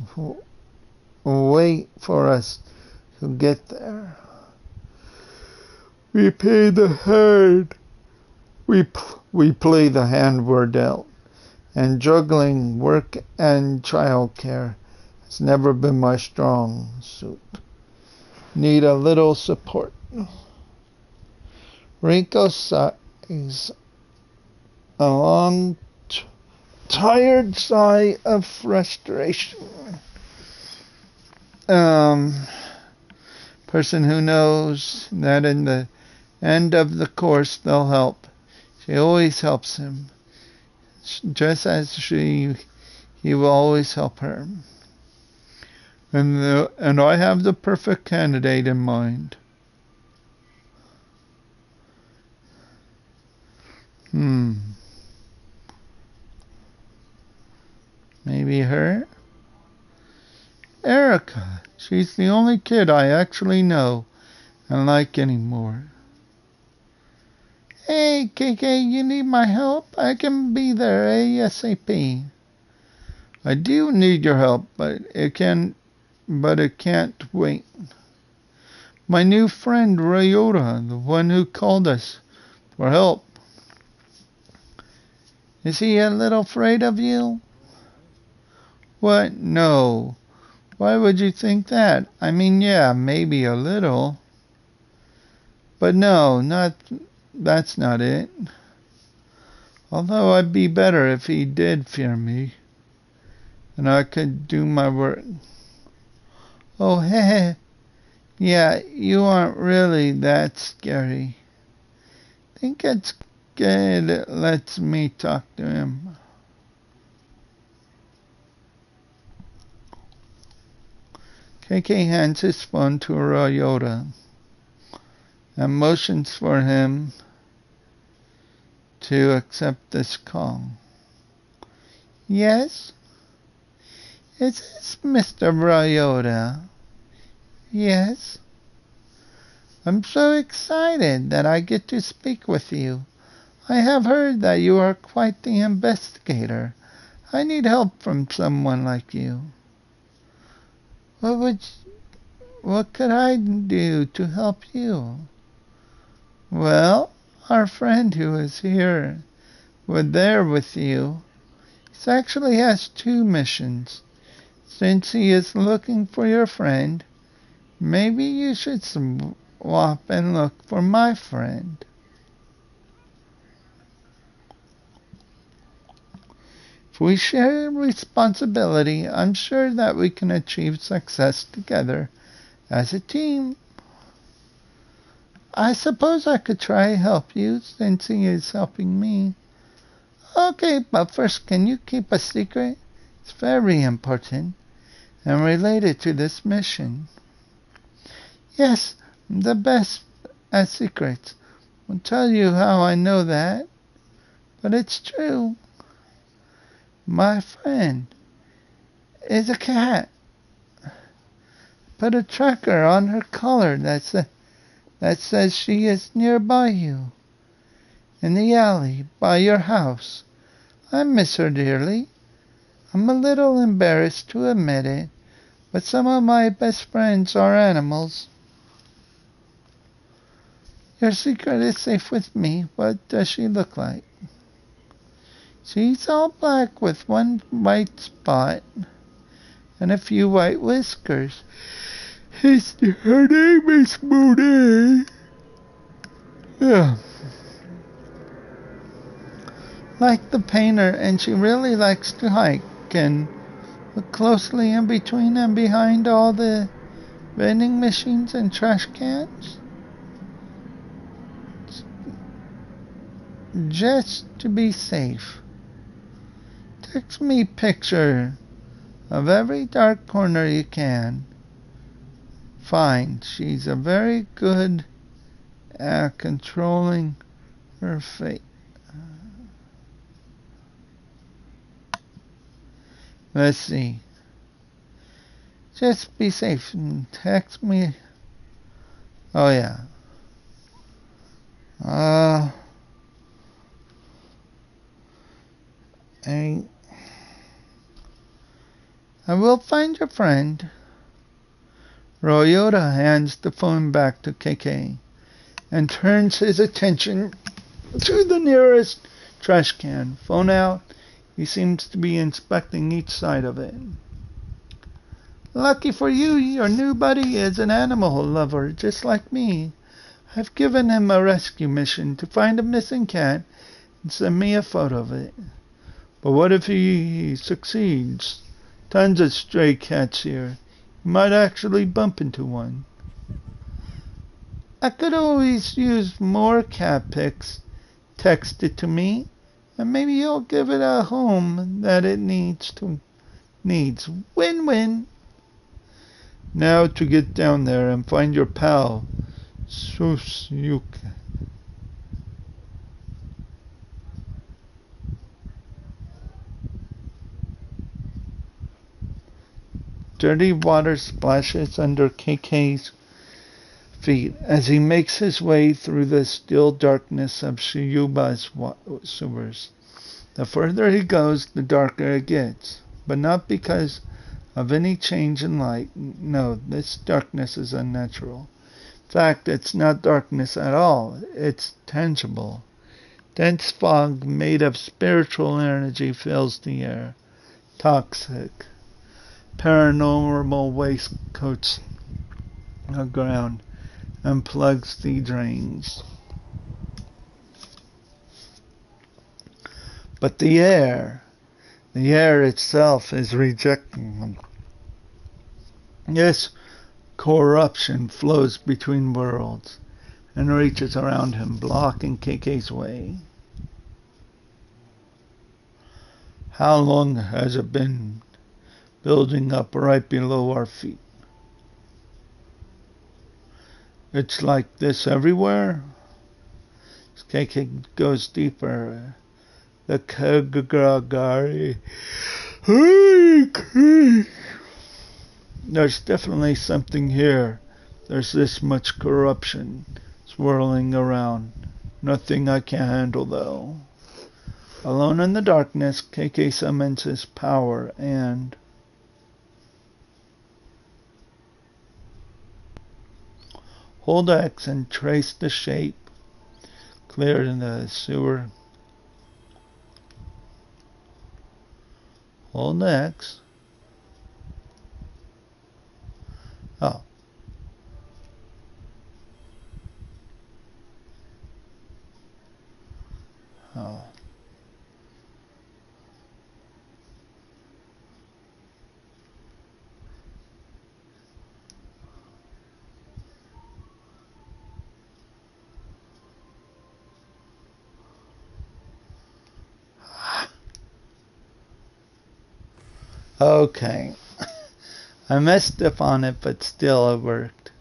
wait for us to get there. We pay the hand. We play the hand we're dealt. And juggling work and childcare has never been my strong suit. Need a little support. Rico sighs a long tired sigh of frustration. Person who knows that in the end of the course they'll help. She always helps him, just as he will always help her. And I have the perfect candidate in mind. Maybe her? Erica. She's the only kid I actually know and like anymore. Hey, KK, you need my help? I can be there ASAP. I do need your help, but it can't wait. My new friend Ryota, the one who called us for help. Is he a little afraid of you? What? No. Why would you think that? I mean, yeah, maybe a little. But no, that's not it. Although I'd be better if he did fear me, and I could do my work. Oh, heh. Yeah, you aren't really that scary. Think it's good it lets me talk to him. KK hands his phone to Ryota and motions for him to accept this call. Yes? Is this Mr. Ryota? Yes? I'm so excited that I get to speak with you. I have heard that you are quite the investigator. I need help from someone like you. What could I do to help you? Well, our friend who is here, there with you, he actually has 2 missions. Since he is looking for your friend, maybe you should swap and look for my friend. If we share responsibility, I'm sure that we can achieve success together as a team. I suppose I could try to help you since he is helping me. Okay, but first, can you keep a secret? It's very important and related to this mission. Yes, I'm the best at secrets. I'll tell you how I know that, but it's true. My friend is a cat. Put a tracker on her collar that says she is nearby you, in the alley by your house. I miss her dearly. I'm a little embarrassed to admit it, but some of my best friends are animals. Your secret is safe with me. What does she look like? She's all black with one white spot and a few white whiskers. Her name is Monet. Yeah. Like the painter, and she really likes to hike and look closely in between and behind all the vending machines and trash cans. Just to be safe. Text me a picture of every dark corner you can find. She's a very good at controlling her fate. Let's see. Just be safe and text me. Oh yeah. I will find your friend. Ryota hands the phone back to KK and turns his attention to the nearest trash can. Phone out, he seems to be inspecting each side of it. Lucky for you, your new buddy is an animal lover just like me. I've given him a rescue mission to find a missing cat and send me a photo of it. But what if he succeeds? Tons of stray cats here. You might actually bump into one. I could always use more cat pics. Text it to me, and maybe you'll give it a home that it needs. Win-win. Now to get down there and find your pal, Susyuka. Dirty water splashes under KK's feet as he makes his way through the still darkness of Shiyuba's sewers. The further he goes, the darker it gets, but not because of any change in light. No, this darkness is unnatural. In fact, it's not darkness at all. It's tangible. Dense fog made of spiritual energy fills the air. Toxic. Paranormal waistcoats the ground and plugs the drains. But the air itself is rejecting them. Yes, corruption flows between worlds and reaches around him, blocking KK's way. How long has it been building up right below our feet? It's like this everywhere. As KK goes deeper, the Kagagari. There's definitely something here. There's this much corruption swirling around. Nothing I can't handle, though. Alone in the darkness, KK summons his power and hold X and trace the shape cleared in the sewer. Hold X. Oh. Oh. Okay. I messed up on it, but still it worked.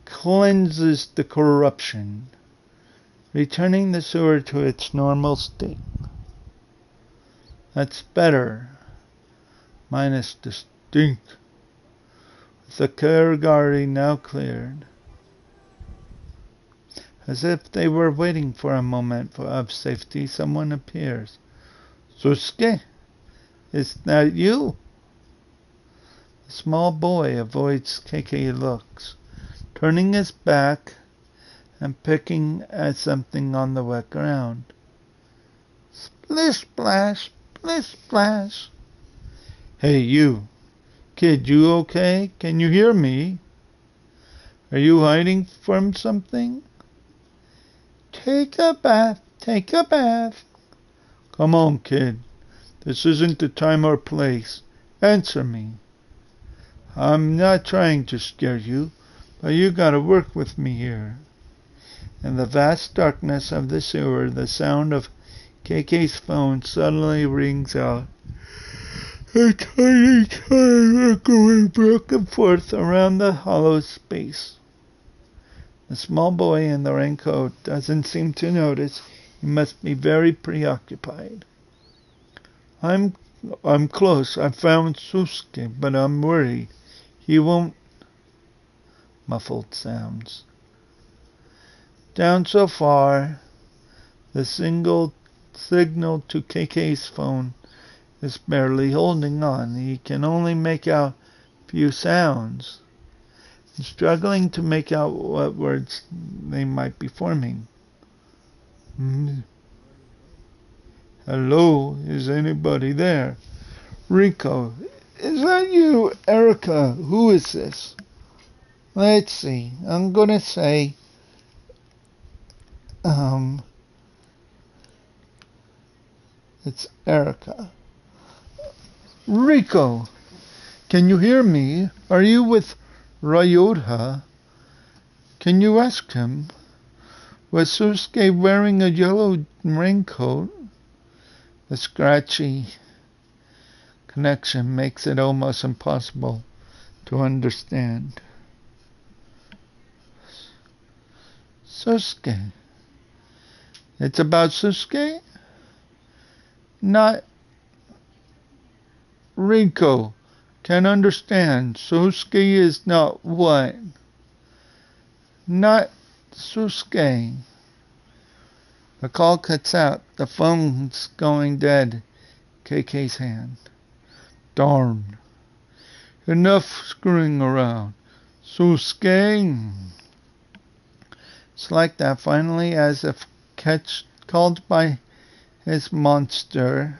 Cleanses the corruption, returning the sewer to its normal state. That's better. Minus the stink. With the Karagari now cleared. As if they were waiting for a moment of safety, someone appears. Susuke? Is that you? The small boy avoids KK looks, turning his back and picking at something on the wet ground. Splish splash, splish splash. Hey you, kid, you okay? Can you hear me? Are you hiding from something? Take a bath, take a bath. Come on, kid. This isn't the time or place. Answer me. I'm not trying to scare you, but you gotta work with me here. In the vast darkness of the sewer, the sound of KK's phone suddenly rings out. A tiny chime echoing back and forth around the hollow space. The small boy in the raincoat doesn't seem to notice. He must be very preoccupied. I'm close. I found Susuke, but I'm worried. He won't. Muffled sounds. Down so far, the single signal to KK's phone is barely holding on. He can only make out few sounds, struggling to make out what words they might be forming. Hello, is anybody there? Rico, is that you? Erica, who is this? Let's see, I'm gonna say, It's Erica. Rico, can you hear me? Are you with Ryota? Can you ask him? Was Susuke wearing a yellow raincoat? The scratchy connection makes it almost impossible to understand. Susuke. It's about Susuke? Not Rico. Can understand. Susuke is not what? Not Susuke. The call cuts out. The phone's going dead. KK's hand. Darn. Enough screwing around. Susuke. It's like that finally, as if called by his monster.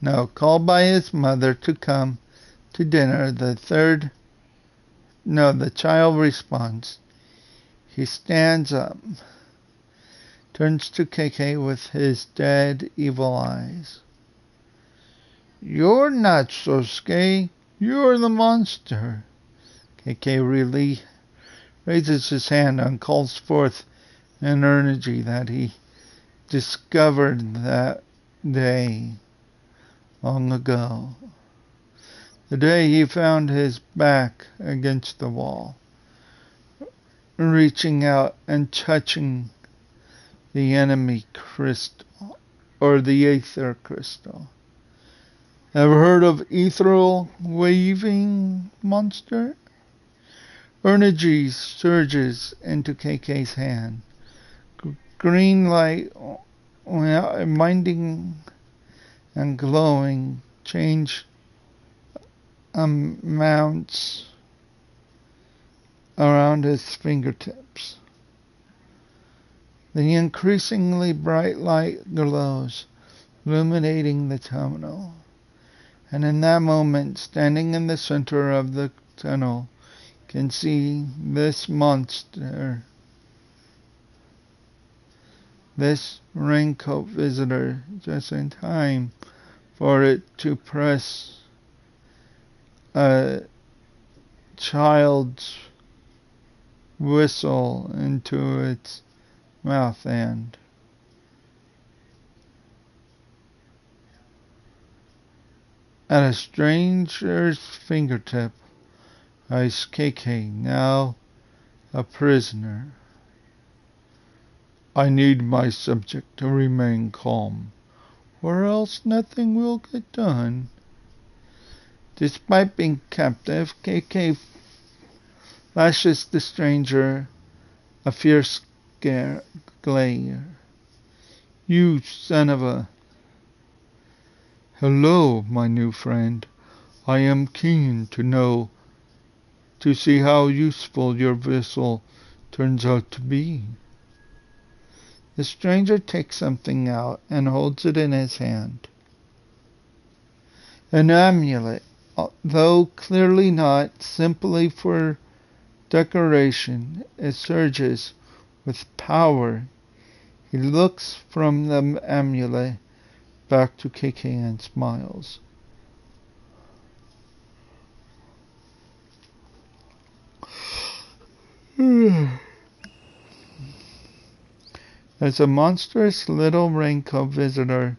No, called by his mother to come to dinner. The child responds. He stands up, turns to KK with his dead, evil eyes. You're not Sosuke. You're the monster. KK really raises his hand and calls forth an energy that he discovered that day long ago. The day he found his back against the wall, reaching out and touching the enemy crystal, or the aether crystal. Ever heard of ethereal waving monster? Energy surges into KK's hand. Green light, minding and glowing, change amounts around his fingertips. The increasingly bright light glows, illuminating the tunnel. And in that moment, standing in the center of the tunnel, can see this monster, this raincoat visitor, just in time for it to press a child's whistle into its mouth and at a stranger's fingertip lies KK, now a prisoner. I need my subject to remain calm, or else nothing will get done. Despite being captive, KK flashes the stranger a fierce glare. You son of a... Hello, my new friend. I am keen to see how useful your vessel turns out to be. The stranger takes something out and holds it in his hand. An amulet, though clearly not simply for decoration, it surges with power. He looks from the amulet back to KK and smiles. As a monstrous little raincoat visitor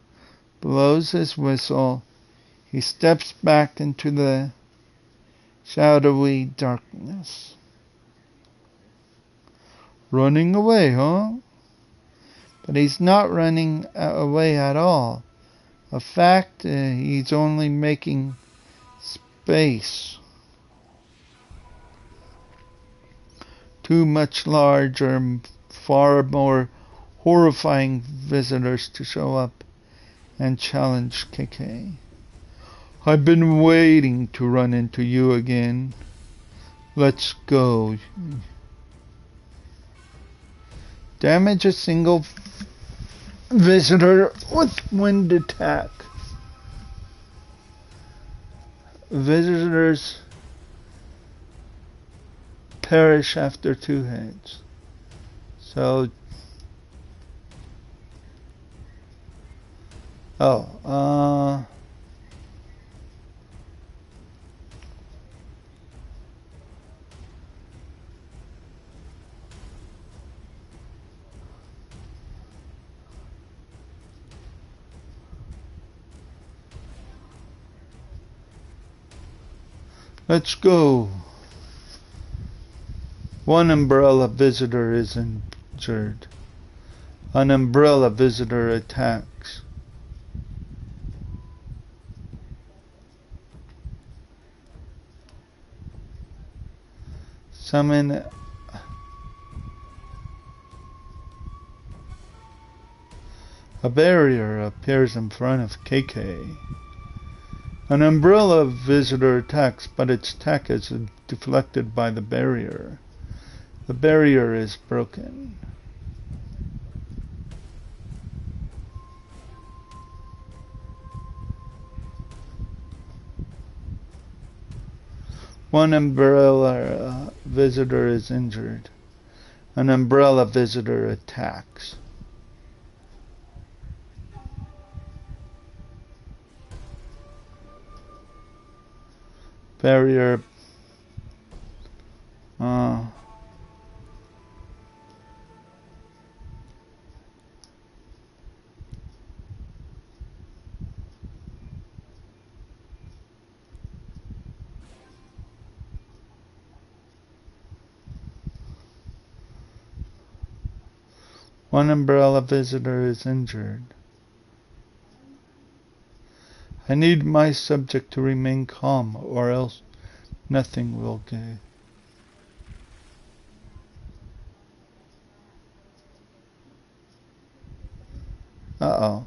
blows his whistle, he steps back into the shadowy darkness. Running away, huh? But he's not running away at all. In fact, he's only making space. Two much larger, far more horrifying visitors to show up and challenge KK. I've been waiting to run into you again. Let's go. Damage a single visitor with wind attack. Visitors perish after 2 hits. So Oh, let's go. One umbrella visitor is injured. An umbrella visitor attacks. Summon a barrier appears in front of KK. An umbrella visitor attacks, but its attack is deflected by the barrier. The barrier is broken. One umbrella visitor is injured. An umbrella visitor attacks. Barrier. One umbrella visitor is injured. I need my subject to remain calm, or else nothing will go. Uh-oh.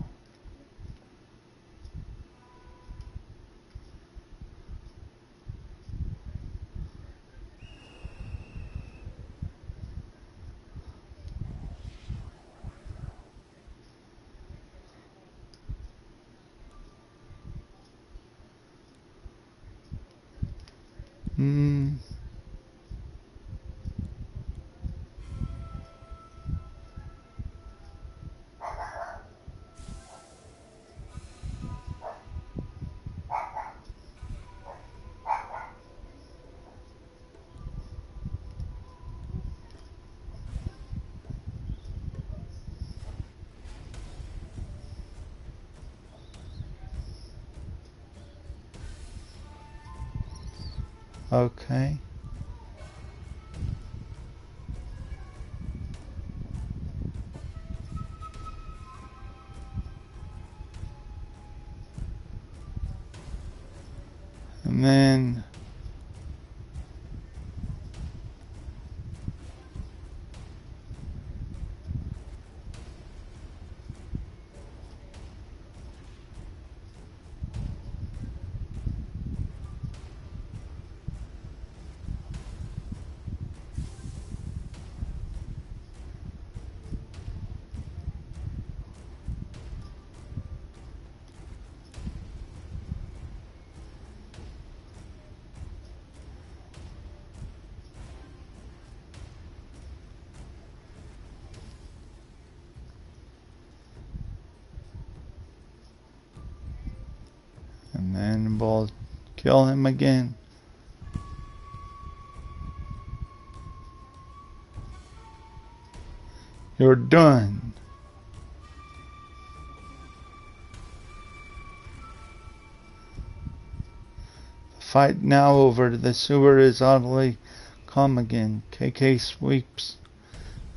Okay. And then we'll kill him again. You're done. Fight now over. The sewer is oddly calm again. KK sweeps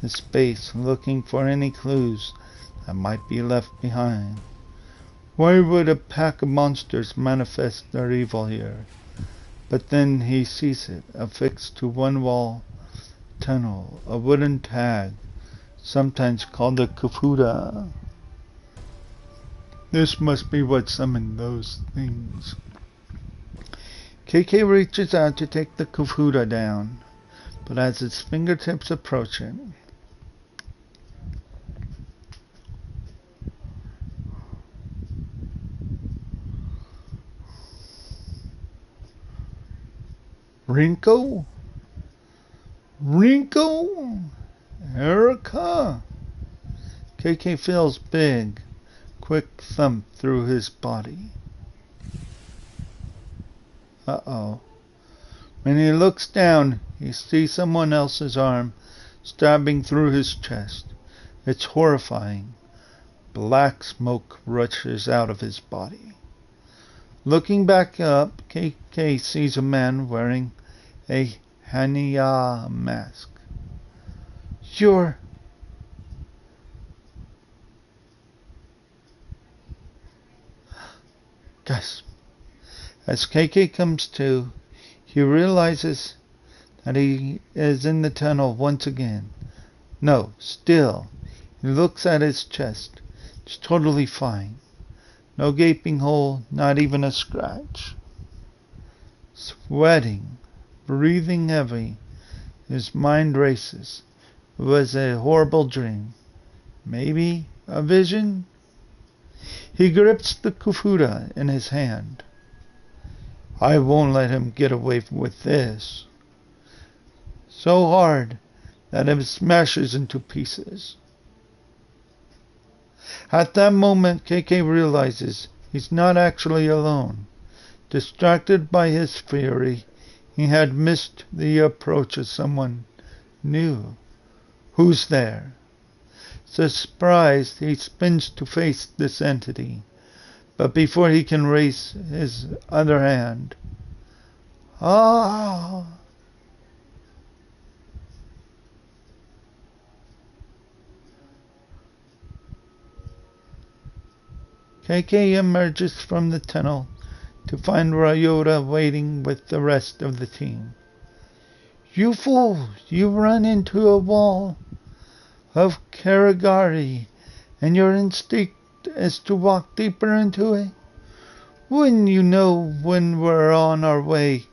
the space, looking for any clues that might be left behind. Why would a pack of monsters manifest their evil here? But then he sees it, affixed to one wall tunnel, a wooden tag, sometimes called a Kafuda. This must be what summoned those things. KK reaches out to take the Kafuda down, but as its fingertips approach it, Rinko? Erica? KK feels big, quick thump through his body. Uh-oh. When he looks down, he sees someone else's arm stabbing through his chest. It's horrifying. Black smoke rushes out of his body. Looking back up, KK sees a man wearing a Hania mask. You're... Gasp. As KK comes to, he realizes that he is in the tunnel once again. No, still. He looks at his chest. It's totally fine. No gaping hole, not even a scratch. Sweating, breathing heavy, his mind races. It was a horrible dream. Maybe a vision? He grips the kufuda in his hand. I won't let him get away with this. So hard that it smashes into pieces. At that moment, KK realizes he's not actually alone. Distracted by his fury, he had missed the approach of someone new. Who's there? Surprised, he spins to face this entity. But before he can raise his other hand... Ah! KK emerges from the tunnel to find Ryota waiting with the rest of the team. You fool! You run into a wall of Karagari, and your instinct is to walk deeper into it? Wouldn't you know when we're on our way?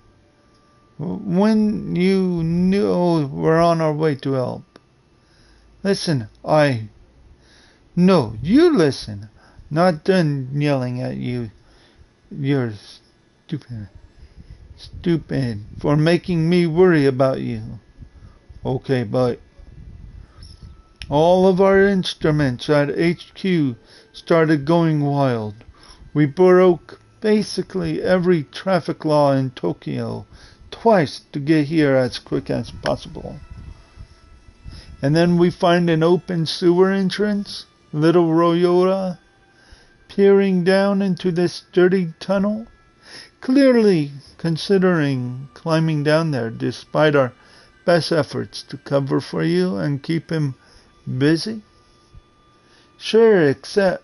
When you know we're on our way to help. Listen, No, you listen. Not done yelling at you. You're stupid for making me worry about you. Okay, but all of our instruments at HQ started going wild. We broke basically every traffic law in Tokyo twice to get here as quick as possible. And then we find an open sewer entrance, little Ryota peering down into this dirty tunnel, clearly considering climbing down there despite our best efforts to cover for you and keep him busy. Sure, except...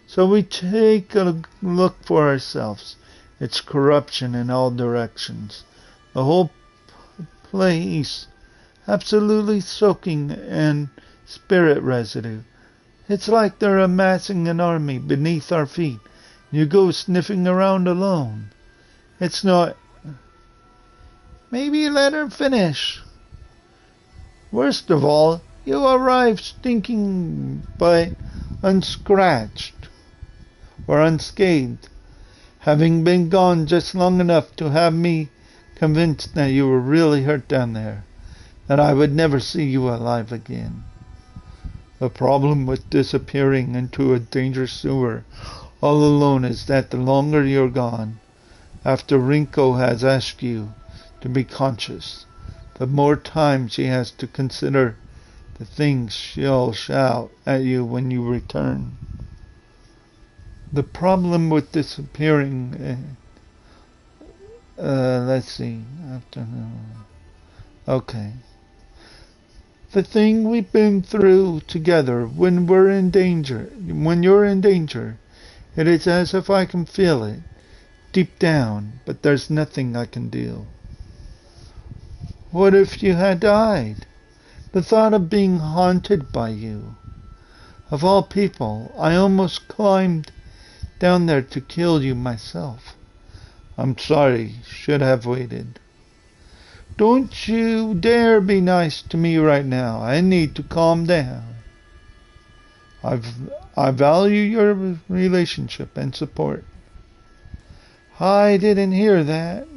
So we take a look for ourselves. It's corruption in all directions. The whole place absolutely soaking in spirit residue. It's like they're amassing an army beneath our feet. You go sniffing around alone. It's not... Maybe let her finish. Worst of all, you arrive stinking but unscratched or unscathed, having been gone just long enough to have me convinced that you were really hurt down there, that I would never see you alive again. The problem with disappearing into a dangerous sewer all alone is that the longer you're gone, after Rinko has asked you to be conscious, the more time she has to consider the things she'll shout at you when you return. The problem with disappearing... let's see. Okay. The thing we've been through together when you're in danger, it is as if I can feel it deep down, but there's nothing I can do. What if you had died? The thought of being haunted by you. Of all people, I almost climbed down there to kill you myself. I'm sorry, should have waited. Don't you dare be nice to me right now. I need to calm down. I value your relationship and support. I didn't hear that.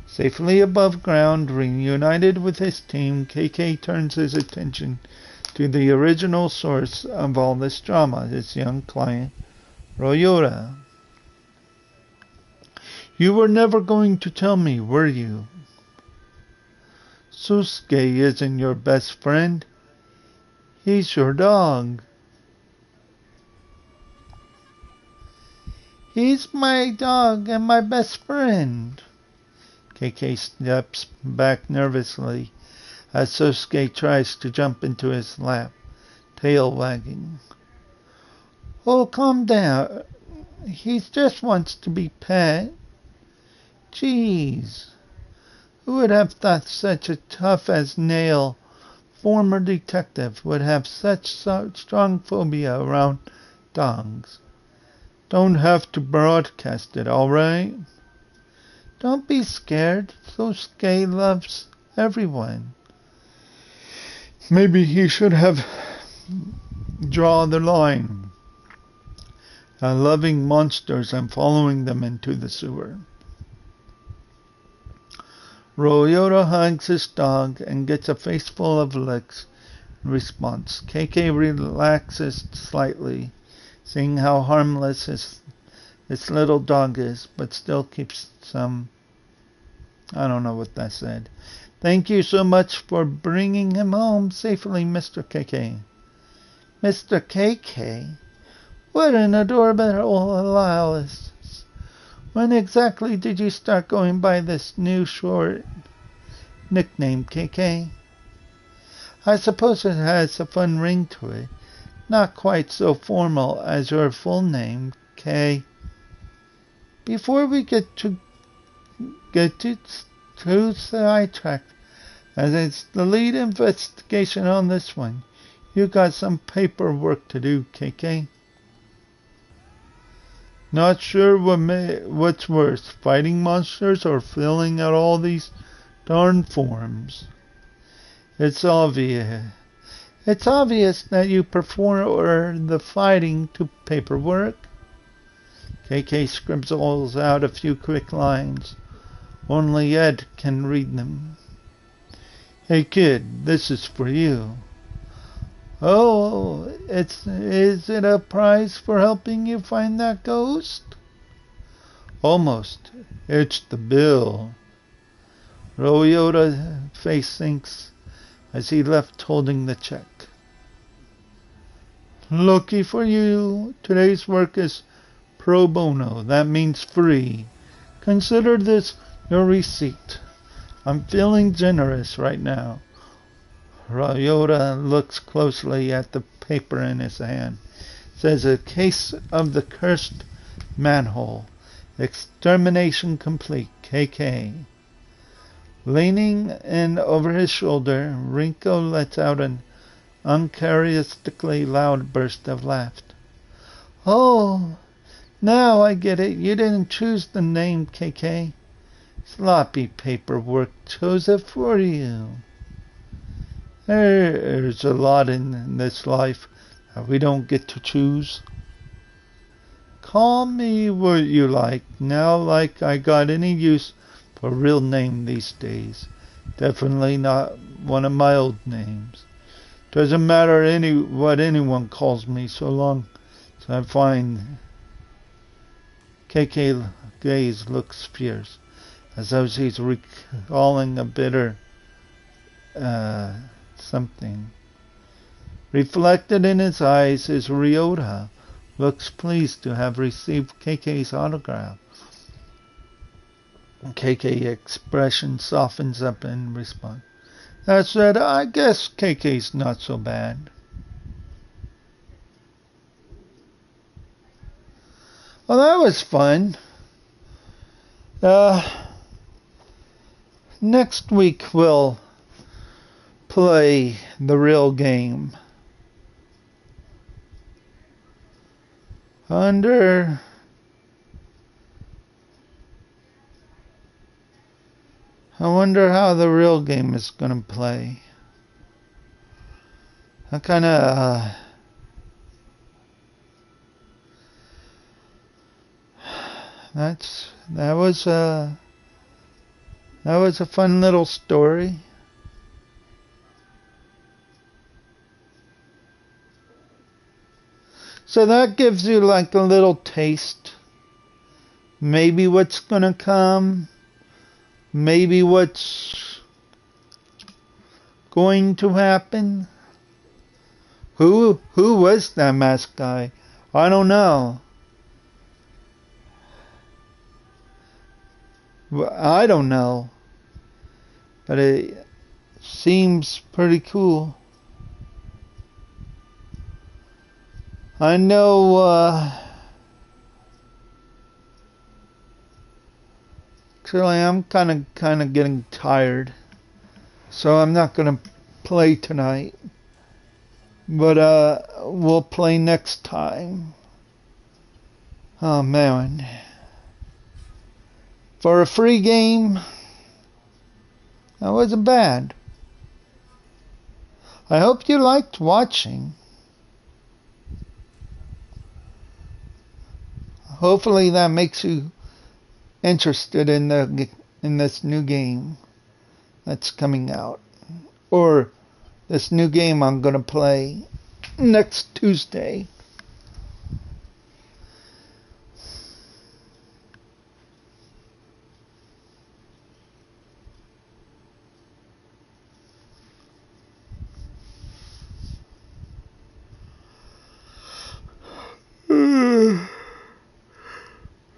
Safely above ground, reunited with his team, KK turns his attention to the original source of all this drama, his young client, Ryota. You were never going to tell me, were you? Susuke isn't your best friend. He's your dog. He's my dog and my best friend. KK steps back nervously as Susuke tries to jump into his lap, tail wagging. Oh, calm down. He just wants to be pet. Jeez. Who would have thought such a tough-as-nail former detective would have such strong phobia around dogs? Don't have to broadcast it, all right? Don't be scared. Sosuke loves everyone. Maybe he should have drawn the line on loving monsters and following them into the sewer. Ryota hugs his dog and gets a face full of licks in response. KK relaxes slightly, seeing how harmless his little dog is, but still keeps some... I don't know what that said. Thank you so much for bringing him home safely, Mr. KK. Mr. KK? What an adorable Alice. When exactly did you start going by this new short nickname, KK? I suppose it has a fun ring to it. Not quite so formal as your full name, K. Before we get too sidetracked, as it's the lead investigation on this one, you got some paperwork to do, KK. Not sure what's worse, fighting monsters or filling out all these darn forms. It's obvious that you prefer the fighting to paperwork. KK scribbles out a few quick lines. Only Ed can read them. Hey kid, this is for you. Oh, is it a prize for helping you find that ghost? Almost. It's the bill. Ryota's face sinks as he left holding the check. Lucky for you, today's work is pro bono. That means free. Consider this your receipt. I'm feeling generous right now. Ryota looks closely at the paper in his hand. It says a case of the cursed manhole. Extermination complete. KK. Leaning in over his shoulder, Rinko lets out an uncharacteristically loud burst of laughter. Oh, now I get it. You didn't choose the name, KK. Sloppy paperwork chose it for you. There's a lot in this life that we don't get to choose. Call me what you like. Now like I got any use for a real name these days. Definitely not one of my old names. Doesn't matter what anyone calls me so long as I find... KK gaze looks fierce, as though he's recalling a bitter... something. Reflected in his eyes is Ryota, looks pleased to have received KK's autograph. KK expression softens up in response. That said, I guess KK's not so bad. Well, that was fun. Next week we'll play the real game. I wonder how the real game is going to play. I kind of that was a fun little story. So that gives you like a little taste. Maybe what's gonna come. Maybe what's going to happen. Who was that masked guy? I don't know. I don't know. But it seems pretty cool. I know, actually I'm kind of getting tired. So I'm not going to play tonight. But, we'll play next time. Oh, man. For a free game, that wasn't bad. I hope you liked watching. Hopefully that makes you interested in this new game that's coming out, or this new game I'm gonna play next Tuesday.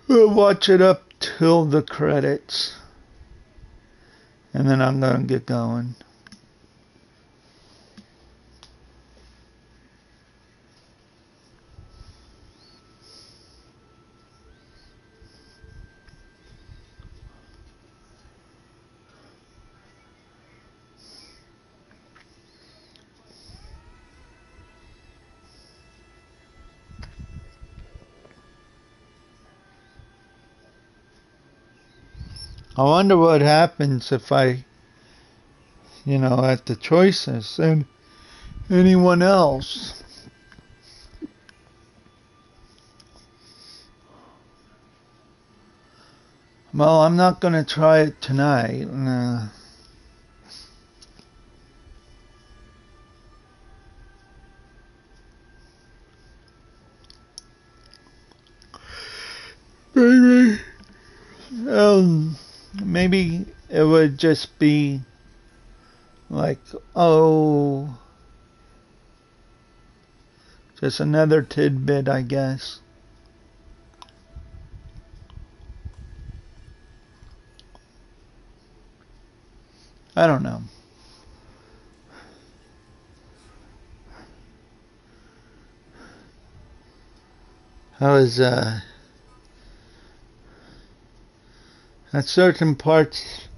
We'll watch it up till the credits, and then I'm gonna get going. I wonder what happens if I, at the choices and anyone else. Well, I'm not going to try it tonight. Maybe it would just be like, just another tidbit, I guess. I don't know. I was, at certain parts,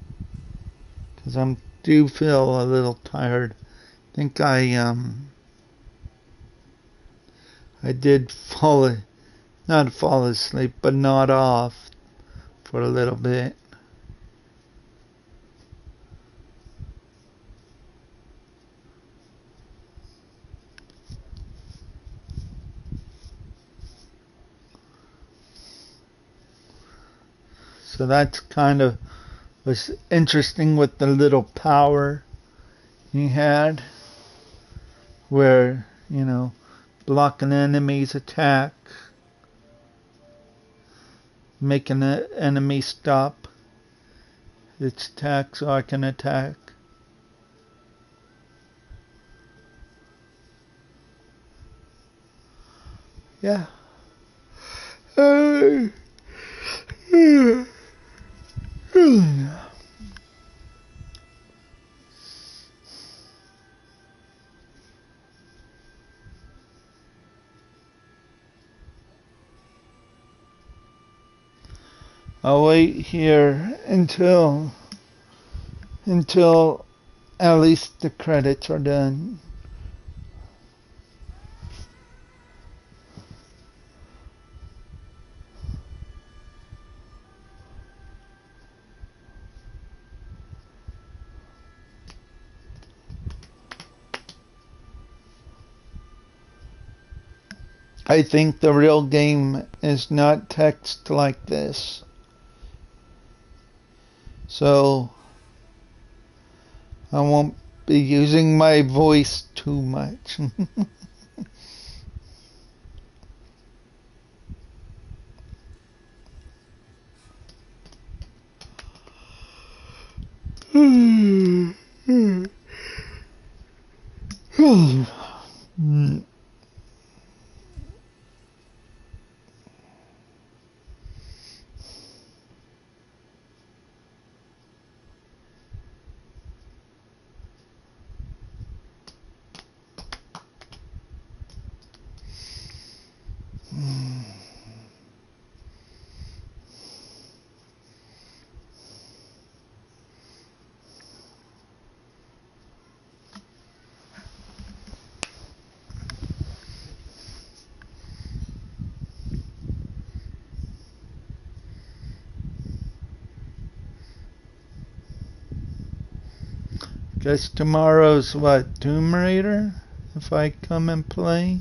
because I do feel a little tired. I think I did not fall asleep, but nod off for a little bit. So that's kind of was interesting with the little power he had, where, block an enemy's attack, make an enemy stop its attack so I can attack. Yeah. I'll wait here until at least the credits are done. I think the real game is not text like this. So I won't be using my voice too much. Guess tomorrow's what? Tomb Raider? If I come and play?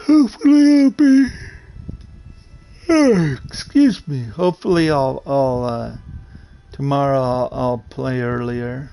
Hopefully I'll be. Excuse me. Hopefully I'll tomorrow I'll play earlier.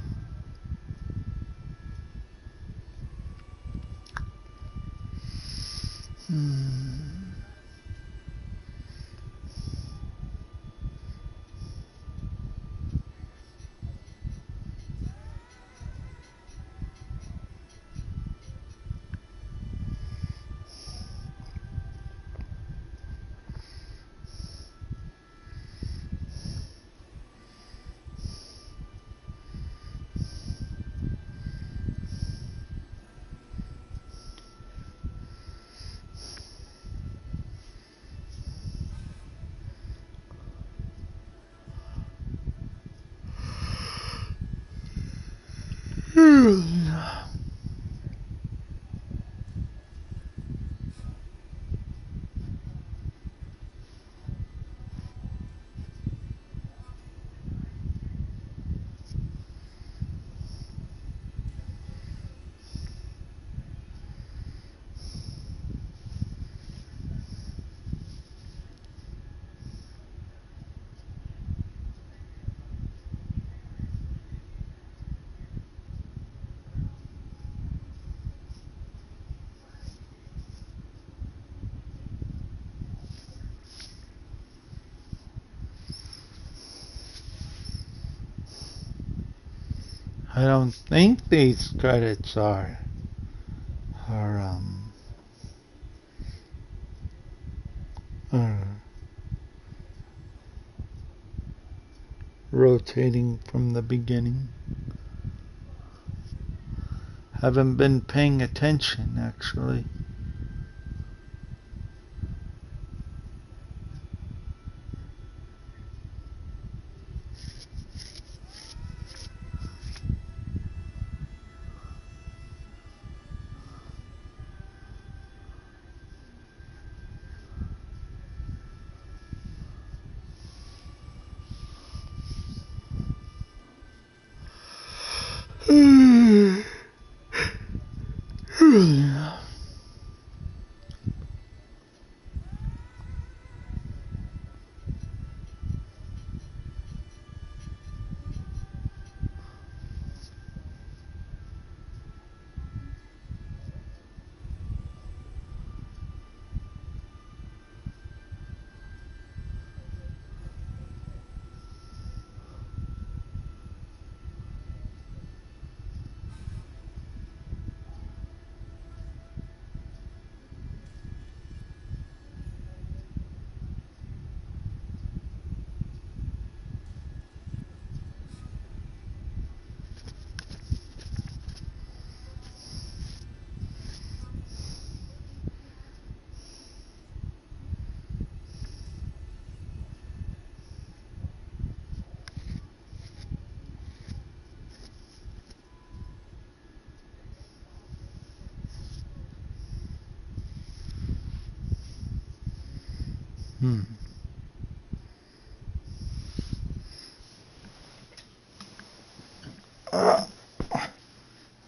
I don't think these credits are rotating from the beginning. Haven't been paying attention actually.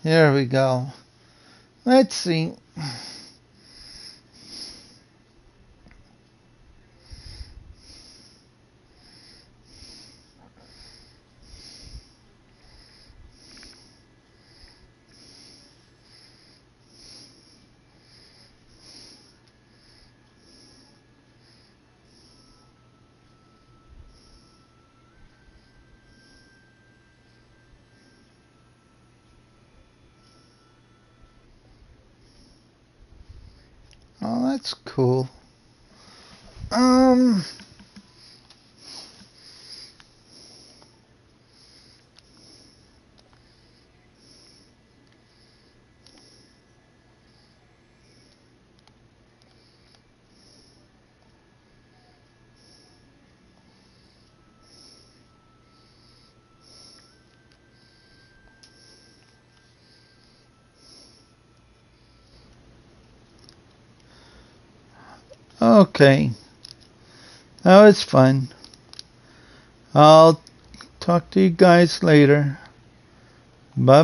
There we go. Let's see. that's cool. Okay. That was fun. I'll talk to you guys later. Bye.